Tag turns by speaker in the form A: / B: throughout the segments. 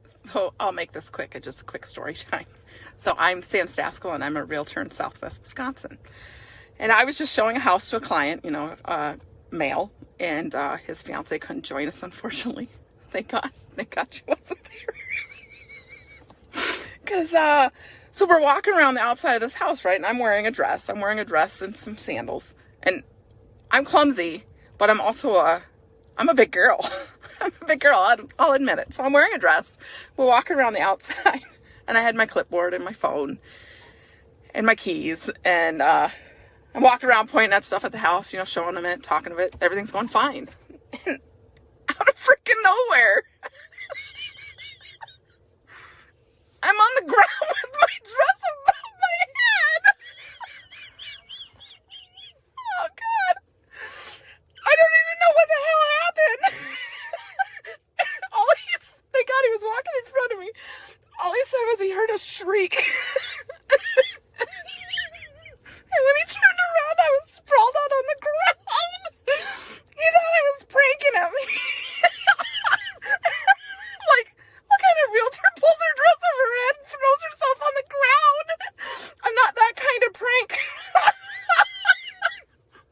A: So I'll make this quick, just a quick story time. So I'm Sam Staskell, and I'm a realtor in Southwest Wisconsin. And I was just showing a house to a client, male, and his fiance couldn't join us, unfortunately. Thank God she wasn't there. Because, so we're walking around the outside of this house, right? And I'm wearing a dress. I'm wearing a dress and some sandals. And I'm clumsy, but I'm a big girl. I'm a big girl, I'll admit it. So I'm wearing a dress. We're walking around the outside, and I had my clipboard and my phone and my keys, and I'm walking around pointing at stuff at the house, showing them it, talking of it. Everything's going fine. And out of freaking nowhere, I'm on the ground with my dress above my head. Oh, God. I don't even know what the hell happened. Thank God he was walking in front of me. All he said was he heard a shriek. And when he turned around, I was sprawled out on the ground. He thought I was pranking him. Like, what kind of realtor pulls her dress over her head and throws herself on the ground? I'm not that kind of prank.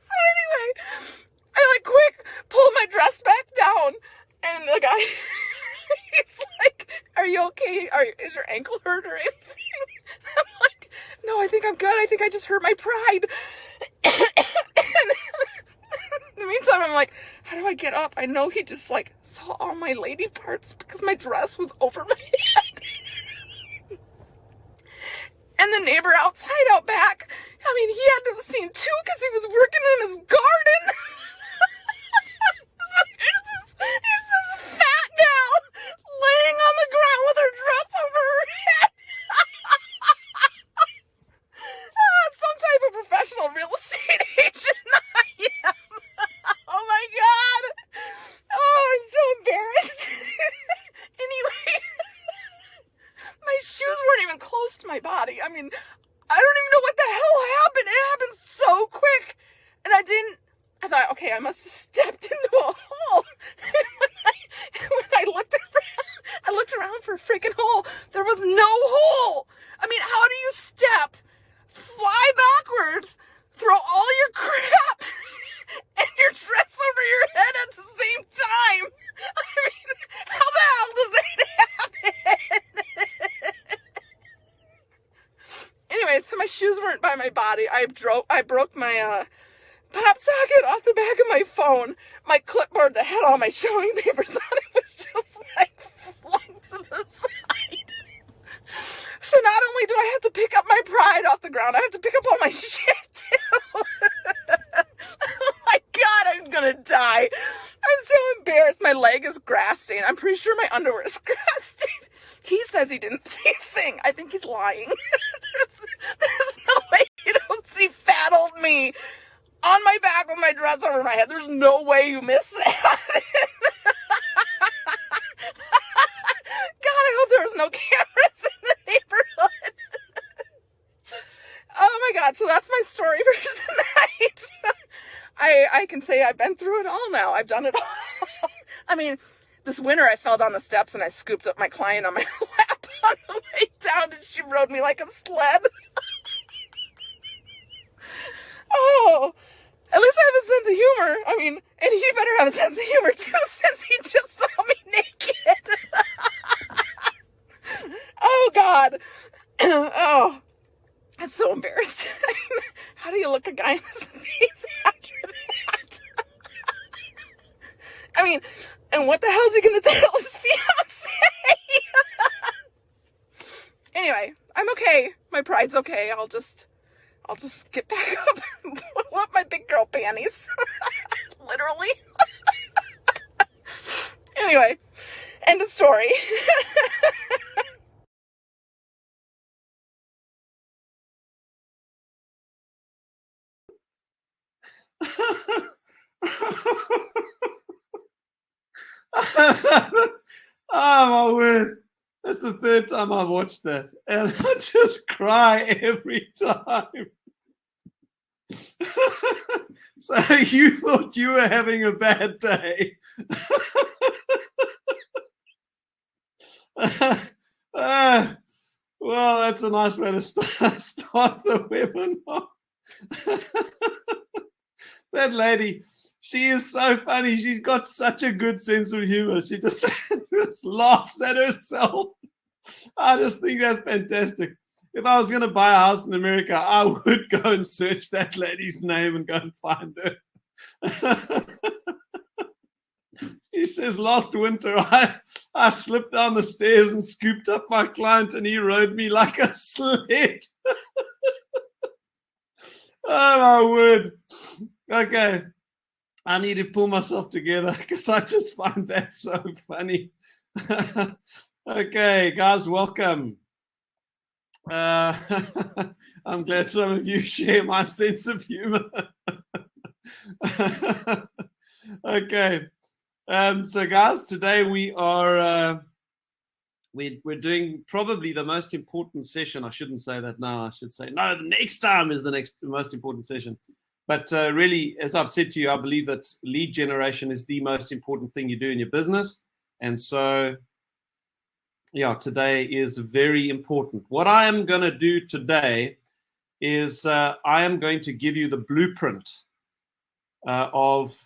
A: So anyway, I quick pulled my dress back down, and the guy, he's like, "Are you okay? Is your ankle hurt or anything?" I'm like, "No, I think I'm good. I think I just hurt my pride." And in the meantime, I'm like, how do I get up? I know he just saw all my lady parts because my dress was over my head. And the neighbor outside out back, he had to have seen too because he was working in his garden. So here's this fat gal laying on the ground with her dress over her head. Some type of professional real estate agent I am. Oh my God. Oh, I'm so embarrassed. Anyway, my shoes weren't even close to my body. I don't even know what the hell happened. It happened so quick. And I thought, okay, I must have stepped into a hole. And when I looked around for a freaking hole. There was no hole. How do you step, fly backwards, throw all your crap and your dress over your head at the same time? How the hell does that happen? Anyway, so my shoes weren't by my body. I broke my pop socket off the back of my phone. My clipboard that had all my showing papers on it was just flung to the side. So not only do I have to pick up my pride off the ground, I have to pick up all my shit too. Oh my God, I'm gonna die. I'm so embarrassed. My leg is grass stained. I'm pretty sure my underwear is grass stained. He says he didn't see a thing. I think he's lying. There's no way you don't see fat old me on my back with my dress over my head. There's no way you miss that. God, I hope there was no cameras in the neighborhood. Oh my God, so that's my story for tonight. I can say I've been through it all now. I've done it all. This winter I fell down the steps and I scooped up my client on my lap on the way down, and she rode me like a sled. Oh, at least I have a sense of humor. And he better have a sense of humor too, since he just saw me naked. Oh God. Oh, I'm so embarrassed. How do you look a guy in the face after that? And what the hell is he gonna tell his fiance? Anyway, I'm okay. My pride's okay. I'll just get back up and pull up my big girl panties. Literally. Anyway, end of story.
B: Oh my word. That's the third time I've watched that, and I just cry every time. So you thought you were having a bad day. Well, that's a nice way to start the webinar. That lady, she is so funny. She's got such a good sense of humor. She just, just laughs at herself. I just think that's fantastic. If I was going to buy a house in America, I would go and search that lady's name and go and find her. He says, last winter, I slipped down the stairs and scooped up my client, and he rode me like a sled. Oh, my word. Okay. I need to pull myself together because I just find that so funny. Okay, guys, welcome. I'm glad some of you share my sense of humor. Okay. So guys, today we are we're doing probably the most important session. I shouldn't say that now. I should say no. The next time is the most important session. But really, as I've said to you, I believe that lead generation is the most important thing you do in your business. And so, yeah, today is very important. What I am going to do today is I am going to give you the blueprint of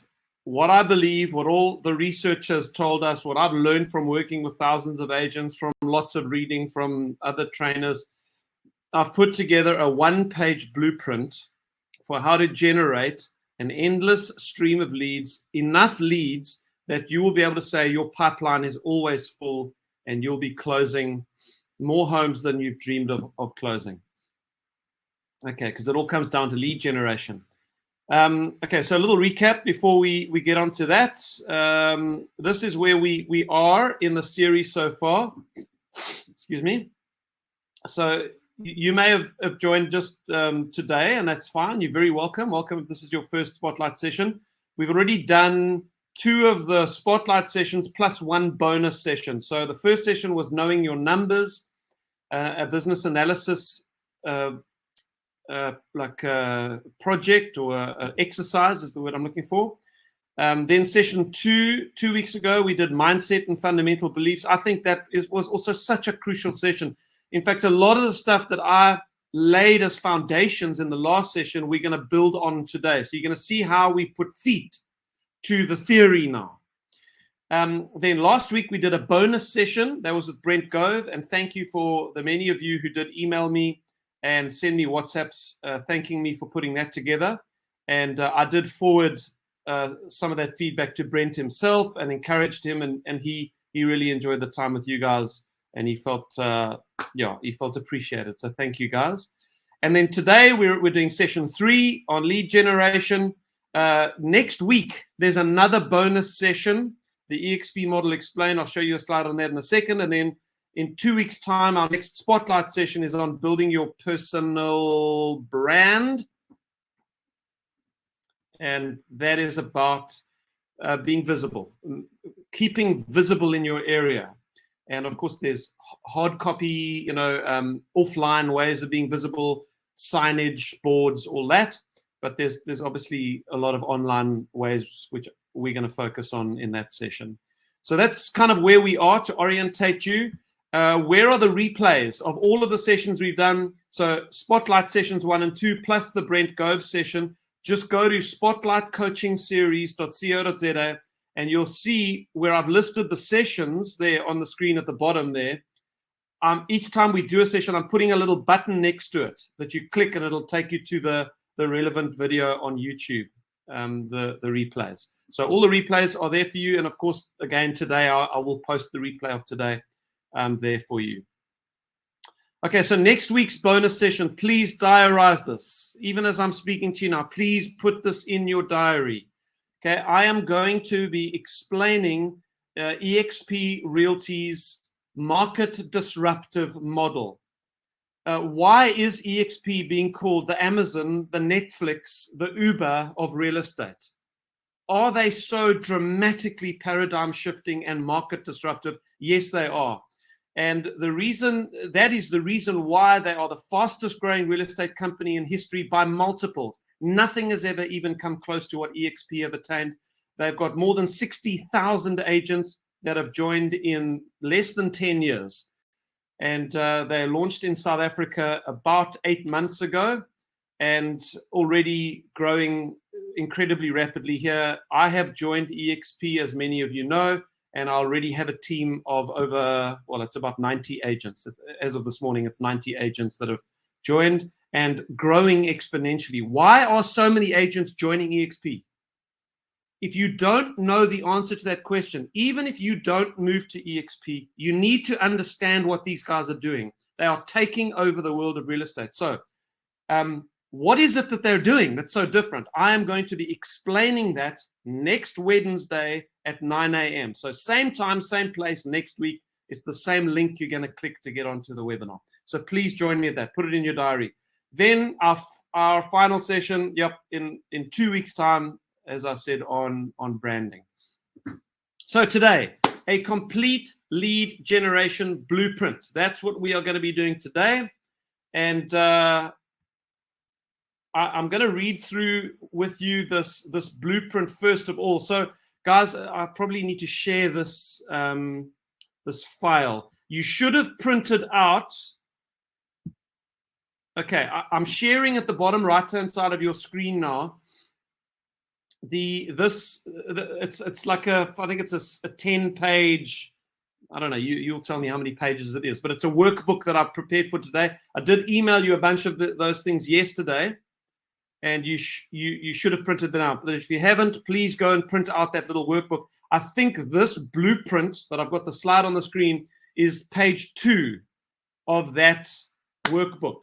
B: what I believe, what all the research has told us, what I've learned from working with thousands of agents, from lots of reading from other trainers. I've put together a one-page blueprint for how to generate an endless stream of leads, enough leads that you will be able to say your pipeline is always full and you'll be closing more homes than you've dreamed of closing. Okay, because it all comes down to lead generation. Okay, so a little recap before we get onto that. This is where we are in the series so far. Excuse me. So you may have joined just today, and that's fine. You're very welcome. Welcome if this is your first Spotlight session. We've already done 2 of the Spotlight sessions plus 1 bonus session. So the first session was knowing your numbers, a business analysis like a project or an exercise is the word I'm looking for. Then session 2 weeks ago, we did mindset and fundamental beliefs. I think that was also such a crucial session. In fact, a lot of the stuff that I laid as foundations in the last session, we're going to build on today. So you're going to see how we put feet to the theory now. Then last week, we did a bonus session. That was with Brent Gove. And thank you for the many of you who did email me and send me WhatsApps thanking me for putting that together. And I did forward some of that feedback to Brent himself and encouraged him. And he really enjoyed the time with you guys. And he felt, he felt appreciated. So thank you, guys. And then today we're doing session 3 on lead generation. Next week, there's another bonus session, the EXP model explained. I'll show you a slide on that in a second. And then in 2 weeks' time, our next Spotlight session is on building your personal brand. And that is about being visible, keeping visible in your area. And of course, there's hard copy, offline ways of being visible, signage, boards, all that. But there's obviously a lot of online ways which we're going to focus on in that session. So that's kind of where we are to orientate you. Where are the replays of all of the sessions we've done? So Spotlight sessions 1 and 2, plus the Brent Gove session. Just go to spotlightcoachingseries.co.za and you'll see where I've listed the sessions there on the screen at the bottom there. Each time we do a session, I'm putting a little button next to it that you click and it'll take you to the relevant video on YouTube, the replays. So all the replays are there for you. And of course, again, today I will post the replay of today there for you. Okay, so next week's bonus session, please diarize this. Even as I'm speaking to you now, please put this in your diary. Okay, I am going to be explaining EXP Realty's market disruptive model. Why is EXP being called the Amazon, the Netflix, the Uber of real estate? Are they so dramatically paradigm shifting and market disruptive? Yes, they are. And the reason why they are the fastest growing real estate company in history by multiples. Nothing has ever even come close to what EXP have attained. They've got more than 60,000 agents. that have joined in less than 10 years. And they launched in South Africa about 8 months ago and already growing incredibly rapidly here. I have joined EXP, as many of you know, and I already have a team of over, well, it's about 90 agents. As of this morning, it's 90 agents that have joined and growing exponentially. Why are so many agents joining EXP? If you don't know the answer to that question, even if you don't move to EXP, you need to understand what these guys are doing. They are taking over the world of real estate. So what is it that they're doing that's so different? I am going to be explaining that next Wednesday at 9 a.m. So same time, same place next week. It's the same link you're going to click to get onto the webinar. So please join me at that. Put it in your diary. Then our final session, in 2 weeks' time, as I said, on branding. So today, a complete lead generation blueprint. That's what we are going to be doing today. And I'm going to read through with you this blueprint first of all. So guys, I probably need to share this, this file. You should have printed out. Okay, I'm sharing at the bottom right-hand side of your screen now. It's like I think it's a 10-page, I don't know, you'll tell me how many pages it is, but it's a workbook that I've prepared for today. I did email you a bunch of those things yesterday, and you should have printed them out. But if you haven't, please go and print out that little workbook. I think this blueprint that I've got the slide on the screen is page 2 of that workbook.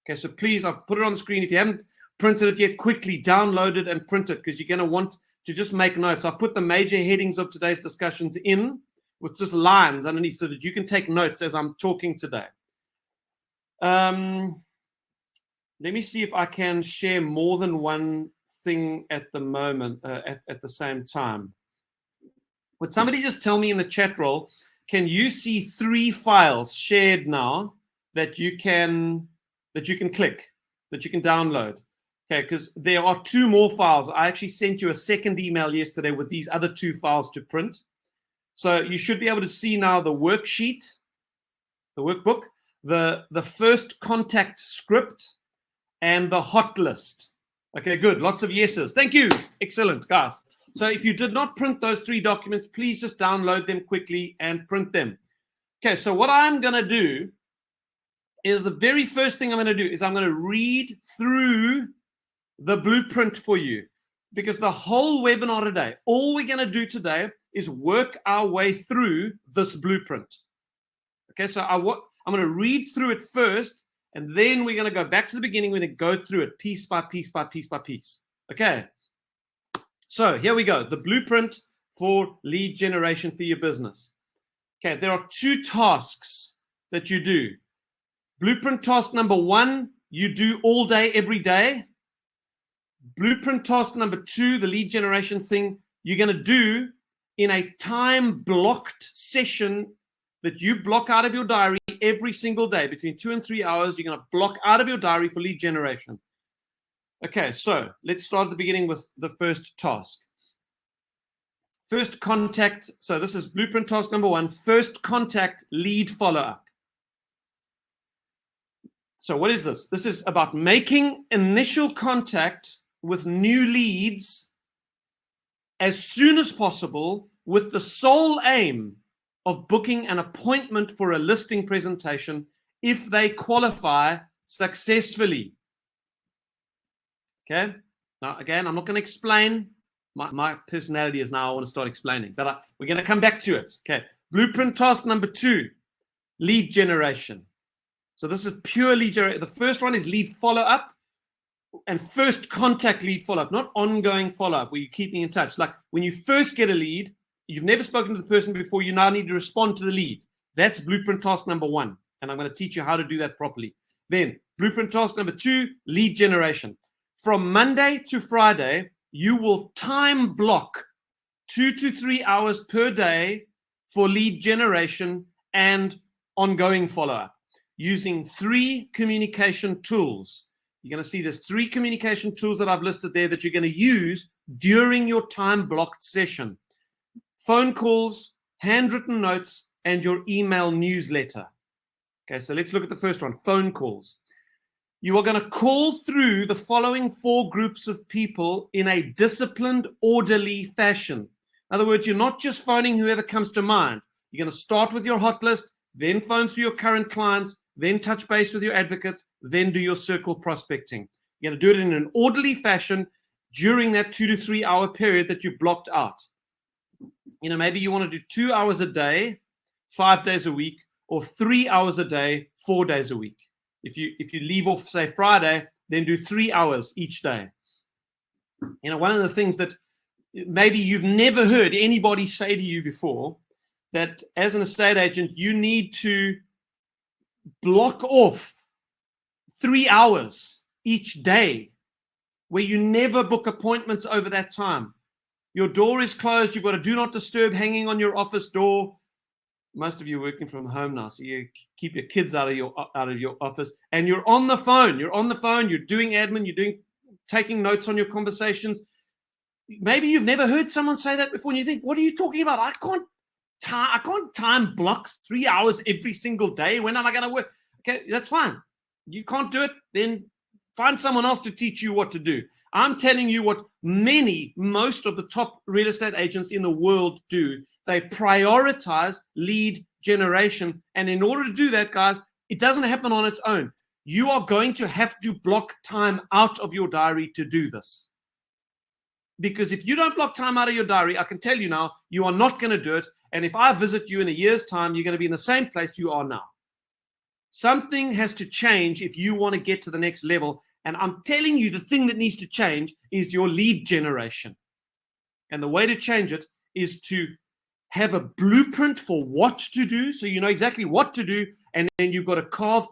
B: Okay, so please, I've put it on the screen. If you haven't printed it yet, quickly download it and print it, because you're going to want to just make notes. I've put the major headings of today's discussions in with just lines underneath so that you can take notes as I'm talking today. Let me see if I can share more than one thing at the moment, at the same time. Would somebody just tell me in the chat roll, can you see 3 files shared now that you can click, that you can download? Okay, because there are 2 more files. I actually sent you a second email yesterday with these other 2 files to print. So you should be able to see now the worksheet, the workbook, the first contact script, and the hot list. Okay, good. Lots of yeses. Thank you. Excellent, guys. So if you did not print those 3 documents, please just download them quickly and print them. Okay, so what I'm going to do is the very first thing I'm going to do is I'm going to read through the blueprint for you, because the whole webinar today, all we're going to do today is work our way through this blueprint. Okay, so I'm going to read through it first, and then we're going to go back to the beginning. We're going to go through it piece by piece by piece by piece. Okay, so here we go. The blueprint for lead generation for your business. Okay, there are 2 tasks that you do. Blueprint task number 1, you do all day, every day. Blueprint task number 2, the lead generation thing, you're going to do in a time-blocked session that you block out of your diary every single day. Between 2 and 3 hours, you're going to block out of your diary for lead generation. Okay, so let's start at the beginning with the first task. First contact, so this is blueprint task number 1, first contact lead follow-up. So what is this? This is about making initial contact with new leads as soon as possible, with the sole aim of booking an appointment for a listing presentation if they qualify successfully. Okay, now again, I'm not going to explain. My personality is now I want to start explaining, but we're going to come back to it. Okay, blueprint task number 2, lead generation. So this is pure lead generation. The first one is lead follow-up and first contact lead follow-up, not ongoing follow-up where you're keeping in touch. Like when you first get a lead, you've never spoken to the person before, you now need to respond to the lead. That's blueprint task number 1. And I'm going to teach you how to do that properly. Then blueprint task number 2, lead generation. From Monday to Friday, you will time block 2 to 3 hours per day for lead generation and ongoing follow-up using 3 communication tools. You're going to see there's 3 communication tools that I've listed there that you're going to use during your time blocked session. Phone calls, handwritten notes, and your email newsletter. Okay, so let's look at the first one, phone calls. You are going to call through the following 4 groups of people in a disciplined, orderly fashion. In other words, you're not just phoning whoever comes to mind. You're going to start with your hot list, then phone through your current clients, then touch base with your advocates, then do your circle prospecting. You're going to do it in an orderly fashion during that 2 to 3 hour period that you blocked out. Maybe you want to do 2 hours a day, 5 days a week, or 3 hours a day, 4 days a week. If you leave off, say, Friday, then do 3 hours each day. One of the things that maybe you've never heard anybody say to you before, that as an estate agent, you need to block off 3 hours each day where you never book appointments over that time. Your door is closed. You've got a do not disturb hanging on your office door. Most of you are working from home now, so you keep your kids out of your office, and you're on the phone. You're doing admin, taking notes on your conversations. Maybe you've never heard someone say that before, and you think, what are you talking about? I can't time block 3 hours every single day. When am I going to work? Okay, that's fine. You can't do it, then find someone else to teach you what to do. I'm telling you what most of the top real estate agents in the world do. They prioritize lead generation. And in order to do that, guys, it doesn't happen on its own. You are going to have to block time out of your diary to do this. Because if you don't block time out of your diary, I can tell you now, you are not going to do it. And if I visit you in a year's time, you're going to be in the same place you are now. Something has to change if you want to get to the next level. And I'm telling you, the thing that needs to change is your lead generation. And the way to change it is to have a blueprint for what to do, so you know exactly what to do, and then you've got to carve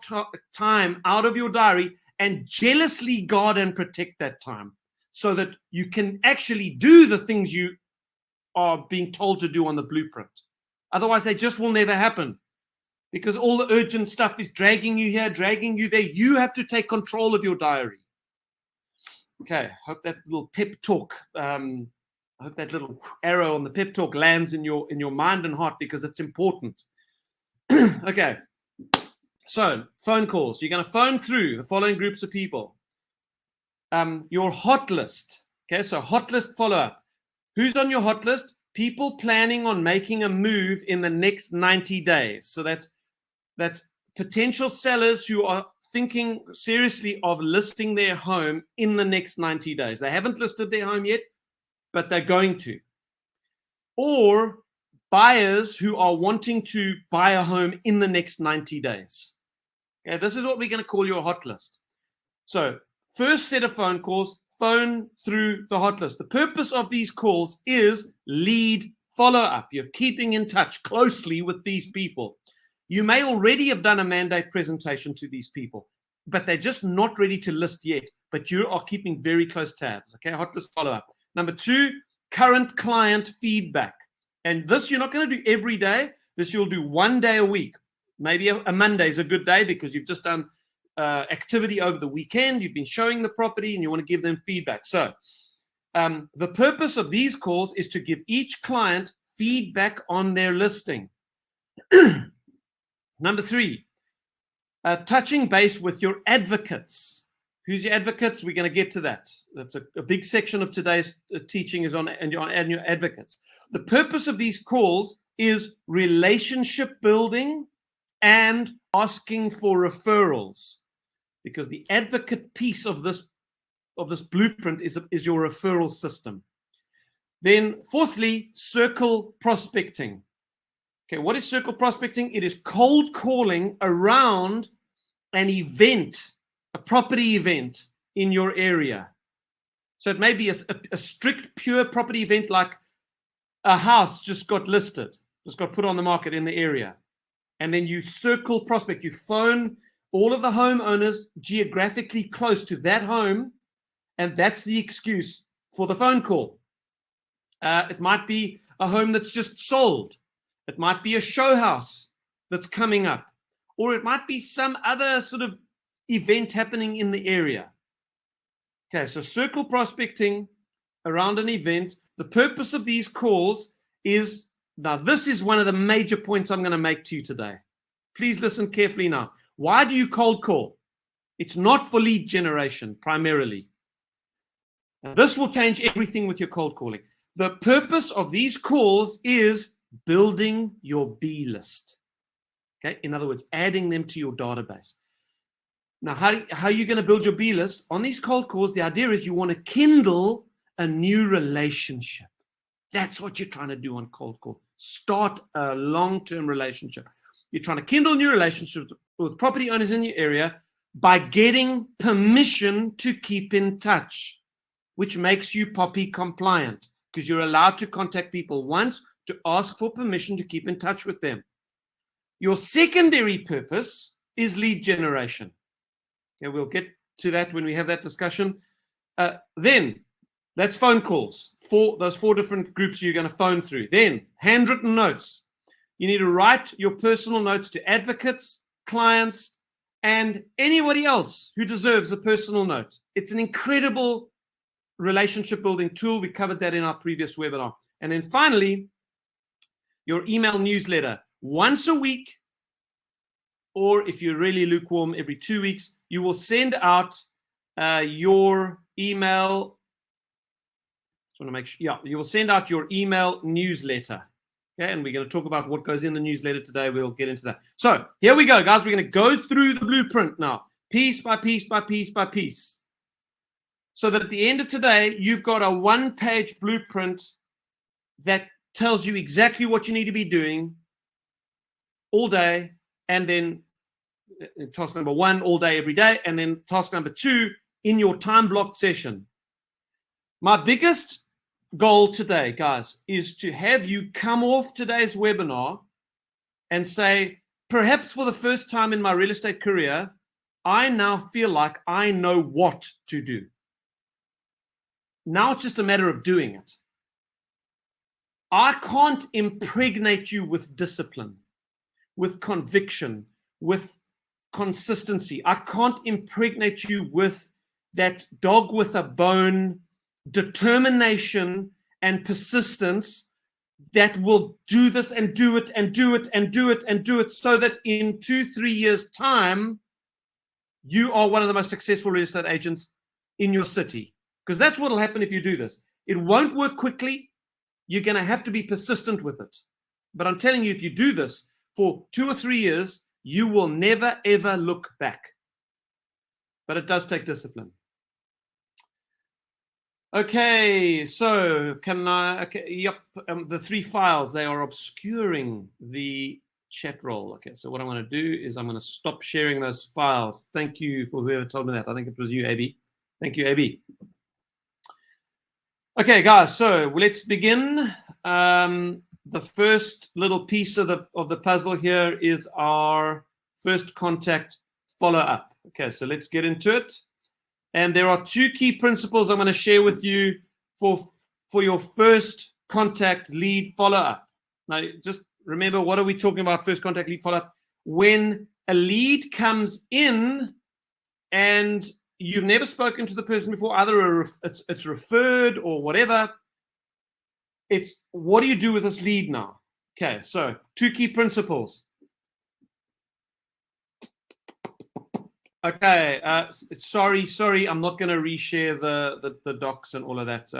B: time out of your diary and jealously guard and protect that time so that you can actually do the things you are being told to do on the blueprint. Otherwise, they just will never happen because all the urgent stuff is dragging you here, dragging you there. You have to take control of your diary. Okay, hope that little pep talk I hope that little arrow on the pep talk lands in your mind and heart because it's important. Okay, so phone calls. You're going to phone through the following groups of people. Your hot list. Okay, so hot list follow-up. Who's on your hot list? People planning on making a move in the next 90 days. So that's potential sellers who are thinking seriously of listing their home in the next 90 days. They haven't listed their home yet, but they're going to. Or buyers who are wanting to buy a home in the next 90 days. Okay, this is what we're going to call your hot list. So first set of phone calls, phone through the hot list. The purpose of these calls is lead follow-up. You're keeping in touch closely with these people. You may already have done a mandate presentation to these people, but they're just not ready to list yet, but you are keeping very close tabs. Okay, hot list follow-up. Number 2, current client feedback. And this you're not going to do every day. This you'll do 1 day a week. Maybe a Monday is a good day because you've just done activity over the weekend. You've been showing the property and you want to give them feedback. So the purpose of these calls is to give each client feedback on their listing. Number 3, touching base with your advocates. Who's your advocates? We're going to get to that. That's a big section of today's teaching is on your advocates. The purpose of these calls is relationship building and asking for referrals, because the advocate piece of this blueprint is your referral system. Then fourthly, circle prospecting. Okay, what is circle prospecting? It is cold calling around an event, a property event in your area. So it may be a strict, pure property event like a house just got listed, just got put on the market in the area. And then you circle prospect. You phone all of the homeowners geographically close to that home, and that's the excuse for the phone call. It might be a home that's just sold. It might be a show house that's coming up, or it might be some other sort of event happening in the area. Okay, so circle prospecting around an event. The purpose of these calls is Now, this is one of the major points I'm going to make to you today. Please listen carefully now. Why do you cold call? It's not for lead generation, primarily. And this will change everything with your cold calling. The purpose of these calls is building your B list. Okay, in other words, adding them to your database. Now, how are you going to build your B list? On these cold calls, the idea is you want to kindle a new relationship. That's what you're trying to do on cold call. Start a long-term relationship. You're trying to kindle a new relationship with property owners in your area by getting permission to keep in touch, which makes you POPI compliant because you're allowed to contact people once to ask for permission to keep in touch with them. Your secondary purpose is lead generation. Okay, we'll get to that when we have that discussion. Then that's phone calls for those 4 different groups you're going to phone through. Then handwritten notes. You need to write your personal notes to advocates, clients, and anybody else who deserves a personal note. It's an incredible relationship building tool. We covered that in our previous webinar. And then finally, your email newsletter. Once a week, or if you're really lukewarm, every 2 weeks, you will send out your email. Just want to make sure, yeah, you will send out your email newsletter. Okay, and we're going to talk about what goes in the newsletter today. We'll get into that. So here we go, guys. We're going to go through the blueprint now, piece by piece by piece by piece, so that at the end of today, you've got a 1-page blueprint that tells you exactly what you need to be doing all day, and then task number 1 all day, every day, and then task number 2 in your time block session. My biggest goal today, guys, is to have you come off today's webinar and say, perhaps for the first time in my real estate career, I now feel like I know what to do. Now it's just a matter of doing it. I can't impregnate you with discipline, with conviction, with consistency. I can't impregnate you with that dog with a bone determination and persistence that will do this and do it and do it and do it and do it so that in 2-3 years' time, you are one of the most successful real estate agents in your city. Because that's what will happen if you do this. It won't work quickly. You're going to have to be persistent with it. But I'm telling you, if you do this for 2 or 3 years, you will never, ever look back. But it does take discipline. Okay, so can I, okay, yep, the 3 files, they are obscuring the chat roll. Okay, so what I'm going to do is I'm going to stop sharing those files. Thank you for whoever told me that. I think it was you, AB. Thank you, AB. Okay, guys, so let's begin. The first little piece of the puzzle here is our first contact follow-up. Okay, so let's get into it. And there are 2 key principles I'm going to share with you for your first contact lead follow-up. Now, just remember, what are we talking about first contact lead follow-up? When a lead comes in and you've never spoken to the person before, either it's referred or whatever, it's what do you do with this lead now? Okay, so 2 key principles. Okay, sorry, I'm not going to reshare the docs and all of that.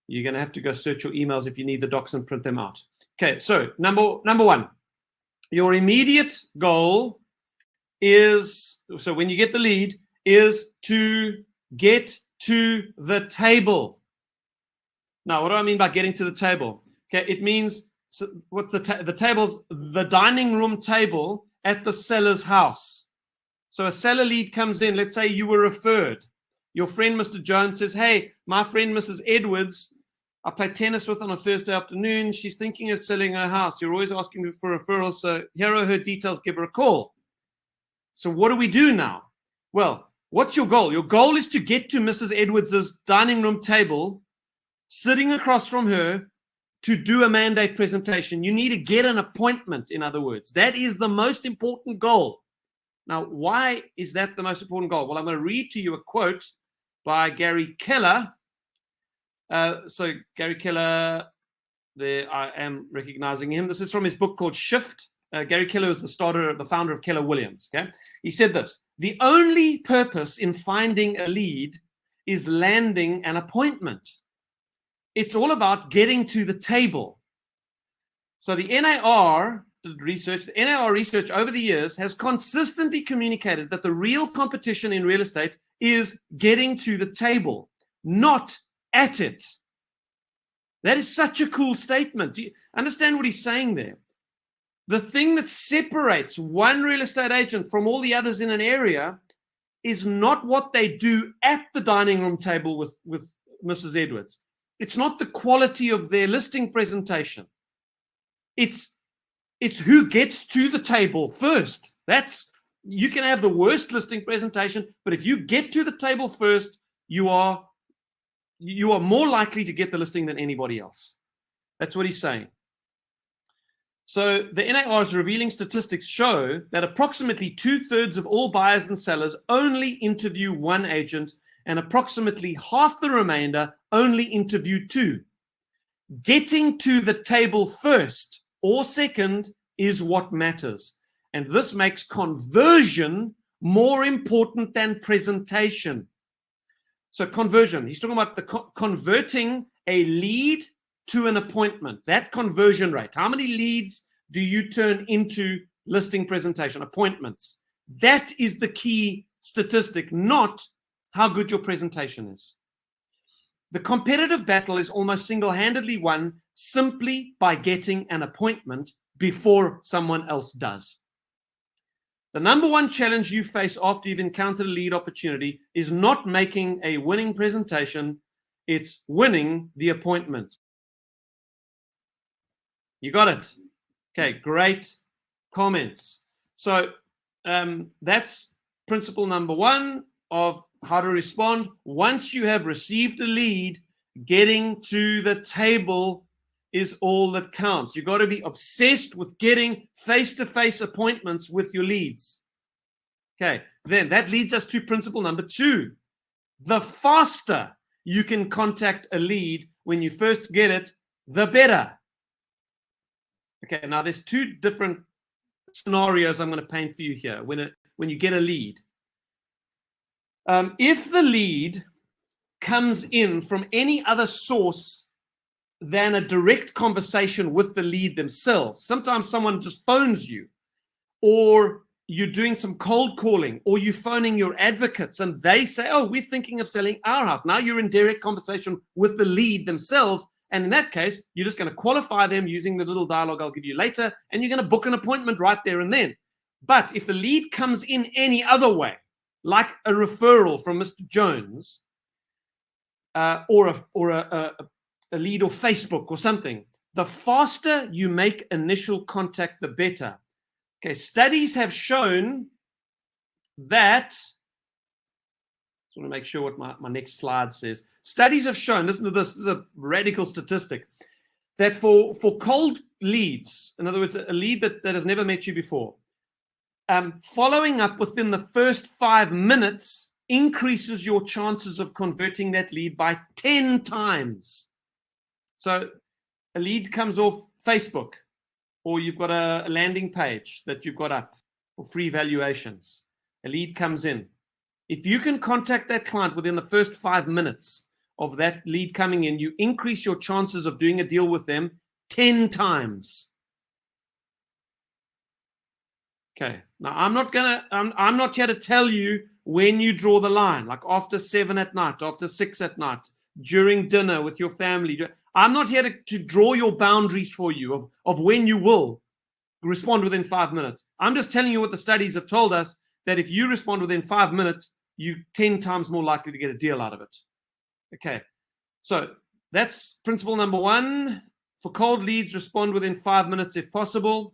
B: You're going to have to go search your emails if you need the docs and print them out. Okay, so number 1, your immediate goal is, so when you get the lead, is to get to the table. Now, what do I mean by getting to the table? Okay, it means, so what's the table's the dining room table at the seller's house. So a seller lead comes in, let's say you were referred. Your friend, Mr. Jones, says, hey, my friend, Mrs. Edwards, I play tennis with on a Thursday afternoon. She's thinking of selling her house. You're always asking me for referrals, so here are her details, give her a call. So what do we do now? Well, what's your goal? Your goal is to get to Mrs. Edwards's dining room table, sitting across from her, to do a mandate presentation. You need to get an appointment, in other words. That is the most important goal. Now, why is that the most important goal? Well, I'm going to read to you a quote by Gary Keller. So Gary Keller there I am recognizing him. This is from his book called Shift. Gary Keller is the founder of Keller Williams. Okay, he said this: the only purpose in finding a lead is landing an appointment. It's all about getting to the table. So the NAR research over the years has consistently communicated that the real competition in real estate is getting to the table, not at it. That is such a cool statement. Do you understand what he's saying there? The thing that separates one real estate agent from all the others in an area is not what they do at the dining room table with Mrs. Edwards. It's not the quality of their listing presentation. It's who gets to the table first. You can have the worst listing presentation, but if you get to the table first, you are more likely to get the listing than anybody else. That's what he's saying. So the NAR's revealing statistics show that approximately 2/3 of all buyers and sellers only interview one agent, and approximately half the remainder only interview two. Getting to the table first or second is what matters. And this makes conversion more important than presentation. So conversion, he's talking about converting a lead to an appointment, that conversion rate. How many leads do you turn into listing presentation, appointments? That is the key statistic, not how good your presentation is. The competitive battle is almost single-handedly won simply by getting an appointment before someone else does. The number one challenge you face after you've encountered a lead opportunity is not making a winning presentation, it's winning the appointment. You got it? Okay, great comments. So that's principle number one of how to respond. Once you have received a lead, getting to the table is all that counts. You've got to be obsessed with getting face-to-face appointments with your leads. Okay, then that leads us to principle number two. The faster you can contact a lead when you first get it, the better. Okay, now there's two different scenarios I'm going to paint for you here when you get a lead. If the lead comes in from any other source than a direct conversation with the lead themselves, sometimes someone just phones you, or you're doing some cold calling, or you're phoning your advocates and they say, oh, we're thinking of selling our house. Now you're in direct conversation with the lead themselves. And in that case, you're just going to qualify them using the little dialogue I'll give you later, and you're going to book an appointment right there and then. But if the lead comes in any other way, like a referral from Mr. Jones, or a lead or Facebook or something, the faster you make initial contact, the better. Okay, studies have shown that, I want to make sure what my next slide says. Studies have shown, listen to this is a radical statistic, that for cold leads, in other words, a lead that has never met you before, following up within the first 5 minutes increases your chances of converting that lead by 10 times. So a lead comes off Facebook, or you've got a landing page that you've got up for free valuations. A lead comes in. If you can contact that client within the first 5 minutes of that lead coming in, you increase your chances of doing a deal with them 10 times. Okay, now I'm not here to tell you when you draw the line, like after 7 at night, after 6 at night, during dinner with your family. I'm not here to draw your boundaries for you of when you will respond within 5 minutes. I'm just telling you what the studies have told us, that if you respond within 5 minutes, you're 10 times more likely to get a deal out of it. Okay, so that's principle number one. For cold leads, respond within 5 minutes if possible.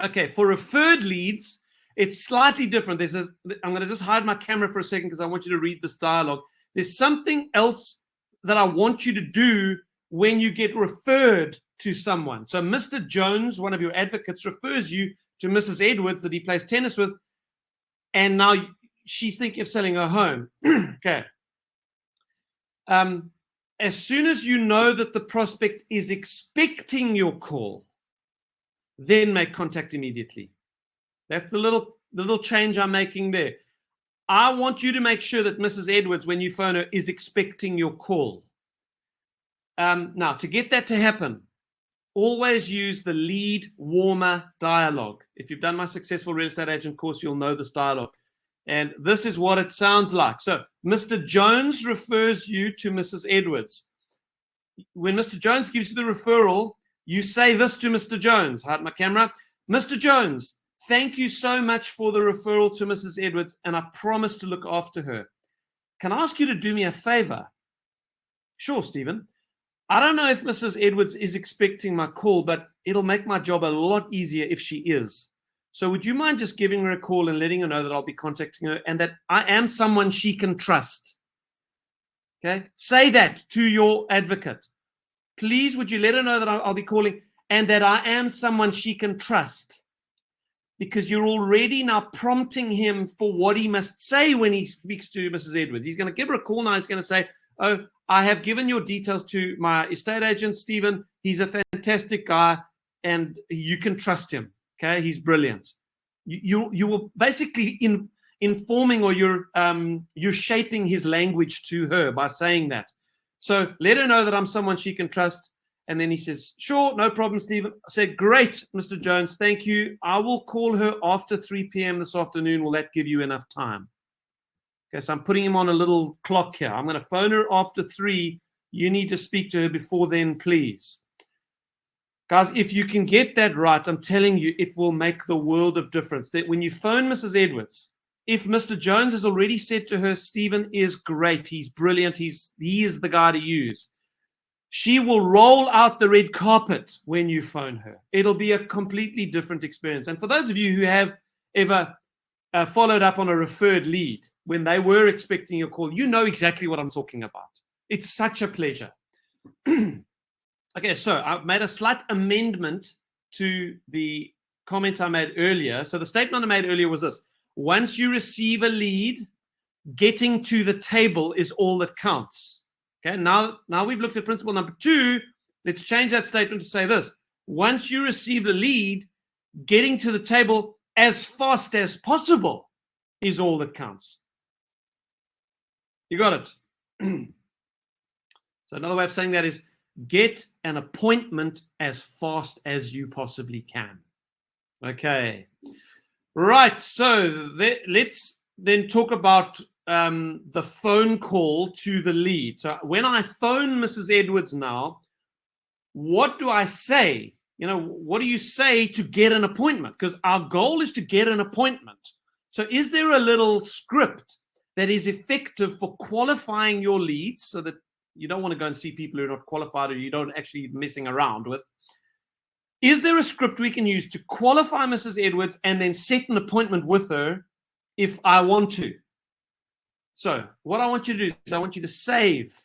B: Okay, for referred leads, it's slightly different. I'm going to just hide my camera for a second because I want you to read this dialogue. There's something else that I want you to do when you get referred to someone. So Mr. Jones, one of your advocates, refers you to Mrs. Edwards that he plays tennis with, and now she's thinking of selling her home. Okay. as soon as you know that the prospect is expecting your call, then make contact immediately. That's the little change I'm making there. I want you to make sure that Mrs. Edwards, when you phone her, is expecting your call. Now, to get that to happen, always use the lead warmer dialogue. If you've done my Successful Real Estate Agent course, you'll know this dialogue. And this is what it sounds like. So Mr. Jones refers you to Mrs. Edwards. When Mr. Jones gives you the referral, you say this to Mr. Jones. Hide my camera. Mr. Jones, thank you so much for the referral to Mrs. Edwards, and I promise to look after her. Can I ask you to do me a favor? Sure, Stephen. I don't know if Mrs. Edwards is expecting my call, but it'll make my job a lot easier if she is. So would you mind just giving her a call and letting her know that I'll be contacting her and that I am someone she can trust? Okay? Say that to your advocate. Please, would you let her know that I'll be calling and that I am someone she can trust? Because you're already now prompting him for what he must say when he speaks to Mrs. Edwards. He's going to give her a call now. He's going to say, oh, I have given your details to my estate agent, Stephen. He's a fantastic guy, and you can trust him. Okay, he's brilliant. You were basically informing, or you're shaping his language to her by saying that. So let her know that I'm someone she can trust. And then he says, sure, no problem, Stephen. I said, great, Mr. Jones, thank you. I will call her after 3 p.m. this afternoon. Will that give you enough time? Okay, so I'm putting him on a little clock here. I'm going to phone her after 3. You need to speak to her before then, please. Guys, if you can get that right, I'm telling you, it will make the world of difference. That when you phone Mrs. Edwards, if Mr. Jones has already said to her, Stephen is great, he's brilliant, he is the guy to use, she will roll out the red carpet when you phone her. It'll be a completely different experience. And for those of you who have ever followed up on a referred lead when they were expecting your call, you know exactly what I'm talking about. It's such a pleasure. Okay, so I've made a slight amendment to the comment I made earlier. So the statement I made earlier was this: once you receive a lead, getting to the table is all that counts. Okay, now we've looked at principle number 2. Let's change that statement to say this: once you receive a lead, getting to the table as fast as possible is all that counts. You got it? So another way of saying that is get an appointment as fast as you possibly can. Okay. Right. So let's then talk about the phone call to the lead. So when I phone Mrs. Edwards now, what do I say? You know, what do you say to get an appointment? Because our goal is to get an appointment. So is there a little script that is effective for qualifying your leads so that you don't want to go and see people who are not qualified or you don't actually messing around with? Is there a script we can use to qualify Mrs. Edwards and then set an appointment with her if I want to? So what I want you to do is I want you to save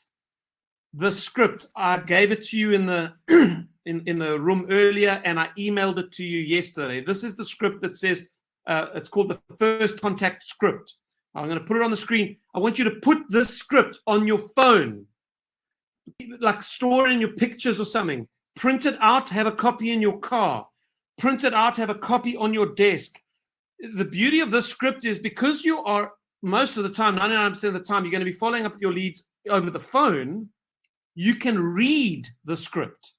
B: the script. I gave it to you in the in the room earlier, and I emailed it to you yesterday. This is the script that says, it's called the first contact script. I'm going to put it on the screen. I want you to put this script on your phone, like store it in your pictures or something. Print it out, have a copy in your car. Print it out, have a copy on your desk. The beauty of this script is because you are, most of the time, 99% of the time, you're going to be following up your leads over the phone, you can read the script.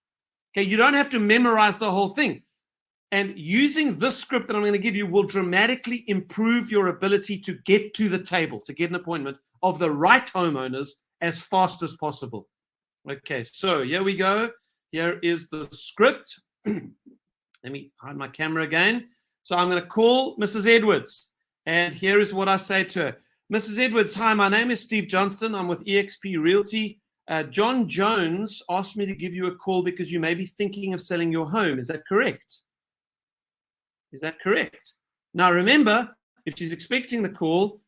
B: Okay, you don't have to memorize the whole thing. And using this script that I'm going to give you will dramatically improve your ability to get to the table, to get an appointment of the right homeowners as fast as possible. Okay, so here we go. Here is the script. Let me hide my camera again. So I'm going to call Mrs. Edwards. And here is what I say to her. Mrs. Edwards, hi, my name is Steve Johnstone. I'm with eXp Realty. John Jones asked me to give you a call because you may be thinking of selling your home. Is that correct? Is that correct? Now, remember, if she's expecting the call,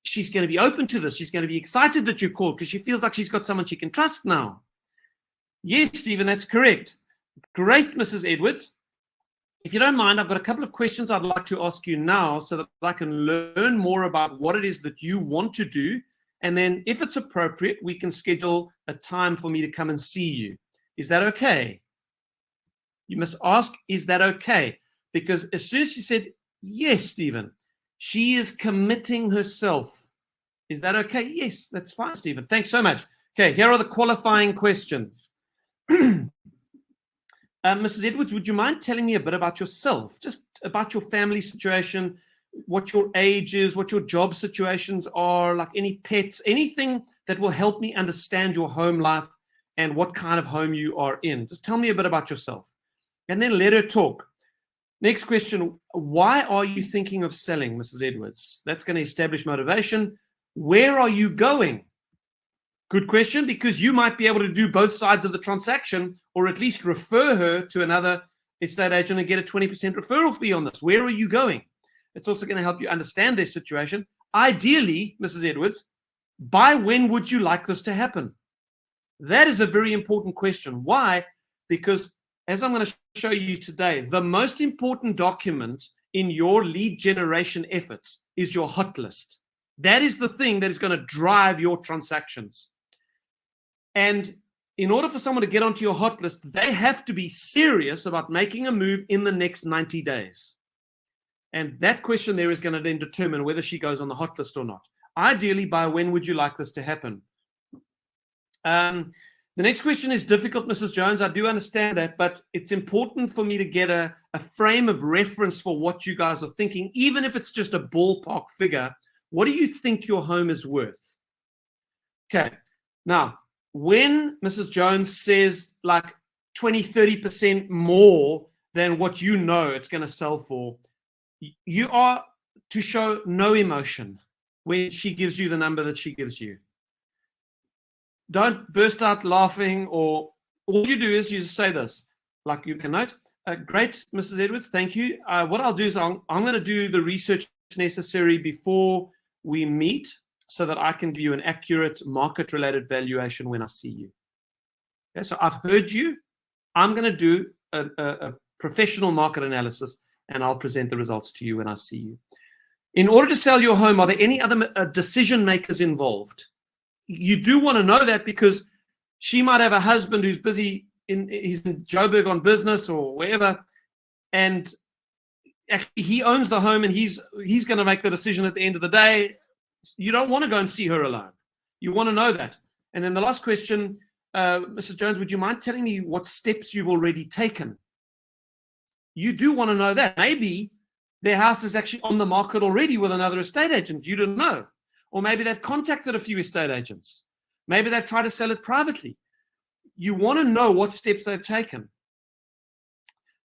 B: she's going to be open to this. She's going to be excited that you called because she feels like she's got someone she can trust now. Yes, Stephen, that's correct. Great, Mrs. Edwards. If you don't mind, I've got a couple of questions I'd like to ask you now so that I can learn more about what it is that you want to do And then if it's appropriate, we can schedule a time for me to come and see you. Is that okay? You must ask, is that okay? Because as soon as she said, yes, Stephen, she is committing herself. Is that okay? Yes, that's fine, Stephen. Thanks so much. Okay, here are the qualifying questions. Mrs. Edwards, would you mind telling me a bit about yourself, just about your family situation, what your age is, what your job situations are, like any pets, anything that will help me understand your home life and what kind of home you are in. Just tell me a bit about yourself. And then let her talk. Next question, why are you thinking of selling, Mrs. Edwards? That's going to establish motivation. Where are you going? Good question, because you might be able to do both sides of the transaction, or at least refer her to another estate agent and get a 20% referral fee on this. Where are you going? It's also going to help you understand their situation. Ideally, Mrs. Edwards, by when would you like this to happen? That is a very important question. Why? Because as I'm going to show you today, the most important document in your lead generation efforts is your hot list. That is the thing that is going to drive your transactions. And in order for someone to get onto your hot list, they have to be serious about making a move in the next 90 days. And that question there is going to then determine whether she goes on the hot list or not. Ideally, by when would you like this to happen? The next question is difficult, Mrs. Jones. I do understand that, but it's important for me to get a frame of reference for what you guys are thinking, even if it's just a ballpark figure. What do you think your home is worth? Okay. Now, when Mrs. Jones says like 20, 30% more than what you know it's going to sell for, you are to show no emotion when she gives you the number that she gives you. Don't burst out laughing, or all you do is you just say this, like you can note, great, Mrs. Edwards, thank you. What I'll do is I'm going to do the research necessary before we meet so that I can give you an accurate market-related valuation when I see you. Okay, so I've heard you. I'm going to do a professional market analysis, and I'll present the results to you when I see you. In order to sell your home, are there any other decision makers involved? You do want to know that, because she might have a husband who's busy, he's in Joburg on business or wherever, and actually he owns the home and he's going to make the decision at the end of the day. You don't want to go and see her alone. You want to know that. And then the last question, Mrs. Jones, would you mind telling me what steps you've already taken? You do want to know that. Maybe their house is actually on the market already with another estate agent. You don't know. Or maybe they've contacted a few estate agents. Maybe they've tried to sell it privately. You want to know what steps they've taken.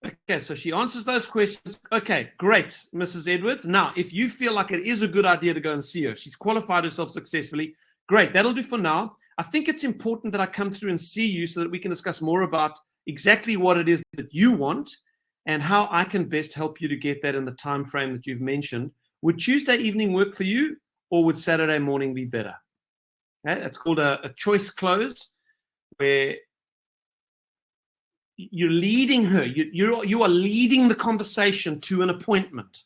B: Okay, so she answers those questions. Okay, great, Mrs. Edwards. Now, if you feel like it is a good idea to go and see her, she's qualified herself successfully, great, that'll do for now. I think it's important that I come through and see you so that we can discuss more about exactly what it is that you want and how I can best help you to get that in the time frame that you've mentioned. Would Tuesday evening work for you, or would Saturday morning be better? Okay, it's called a choice close, where you're leading her. You are leading the conversation to an appointment.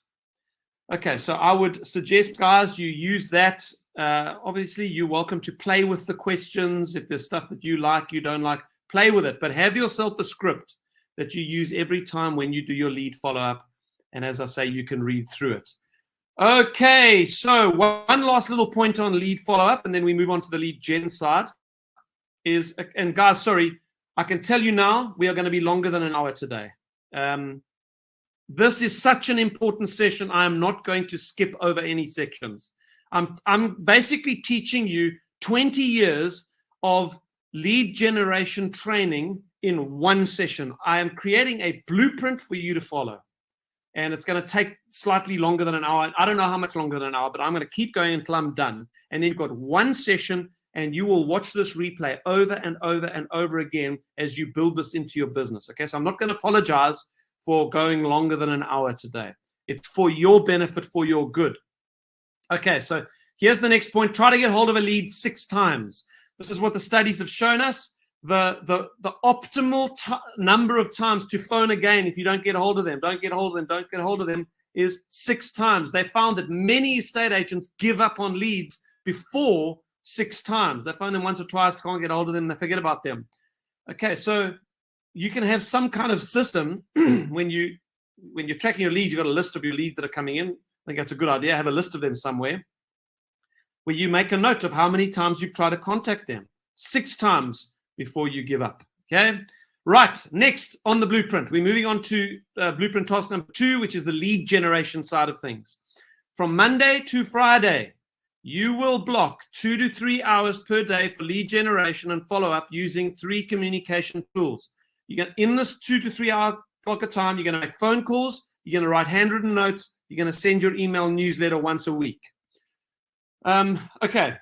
B: Okay, so I would suggest, guys, you use that. Obviously, you're welcome to play with the questions. If there's stuff that you like, you don't like, play with it. But have yourself a script that you use every time when you do your lead follow-up. And as I say, you can read through it. Okay, so one last little point on lead follow-up, and then we move on to the lead gen side. And guys, sorry, I can tell you now, we are going to be longer than an hour today. This is such an important session. I am not going to skip over any sections. I'm basically teaching you 20 years of lead generation training in one session. I am creating a blueprint for you to follow. And it's going to take slightly longer than an hour. I don't know how much longer than an hour, but I'm going to keep going until I'm done. And then you've got one session, and you will watch this replay over and over and over again as you build this into your business. Okay, so I'm not going to apologize for going longer than an hour today. It's for your benefit, for your good. Okay, so here's the next point. Try to get hold of a lead 6 times. This is what the studies have shown us. The optimal number of times to phone again if you don't get a hold of them, is 6 times. They found that many estate agents give up on leads before 6 times. They phone them once or twice, can't get hold of them, they forget about them. Okay, so you can have some kind of system when you're tracking your leads. You've got a list of your leads that are coming in. I think that's a good idea. Have a list of them somewhere where you make a note of how many times you've tried to contact them. 6 times before you give up. Okay. Right. Next on the blueprint, we're moving on to blueprint task number 2, which is the lead generation side of things. From Monday to Friday, you will block 2 to 3 hours per day for lead generation and follow-up using 3 communication tools. In this 2 to 3 hour block of time, you're going to make phone calls, you're going to write handwritten notes, you're going to send your email newsletter once a week. Okay.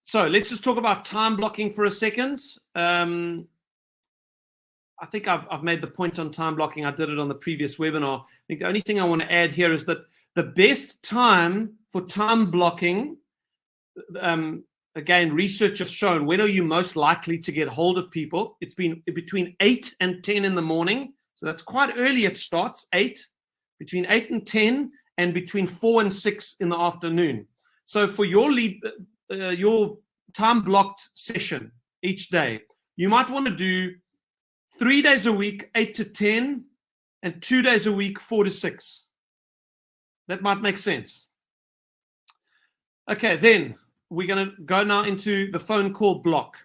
B: So let's just talk about time blocking for a second. I think I've made the point on time blocking. I did it on the previous webinar. I think the only thing I want to add here is that the best time for time blocking, again, research has shown, when are you most likely to get hold of people? It's been between 8 and 10 in the morning. So that's quite early it starts, between 8 and 10, and between 4 and 6 in the afternoon. So for your lead, your time blocked session each day, you might want to do 3 days a week, 8 to 10, and 2 days a week, 4 to 6. That might make sense. Okay, then we're going to go now into the phone call block.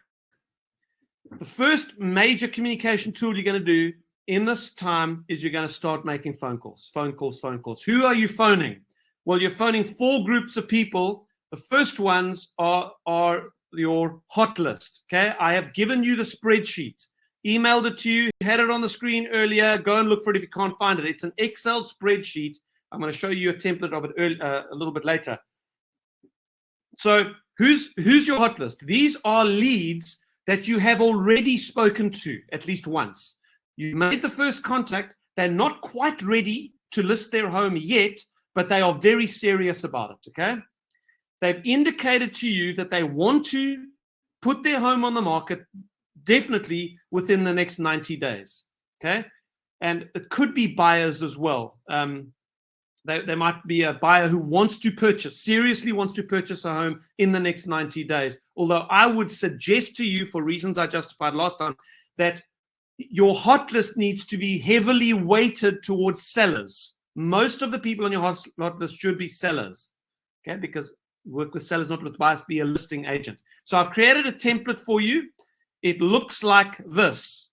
B: The first major communication tool you're going to do in this time is you're going to start making phone calls. Who are you phoning? Well, you're phoning 4 groups of people. The first ones are your hot list. Okay, I have given you the spreadsheet, emailed it to you, had it on the screen earlier. Go and look for it if you can't find it. It's an Excel spreadsheet. I'm going to show you a template of it a little bit later. So who's your hot list? These are leads that you have already spoken to at least once. You made the first contact. They're not quite ready to list their home yet, but they are very serious about it. Okay. They've indicated to you that they want to put their home on the market definitely within the next 90 days. Okay. And it could be buyers as well. There might be a buyer who wants to purchase, seriously wants to purchase a home in the next 90 days. Although I would suggest to you, for reasons I justified last time, that your hot list needs to be heavily weighted towards sellers. Most of the people on your hot list should be sellers. Okay. Because work with sellers, not with buyers, be a listing agent. So I've created a template for you. It looks like this.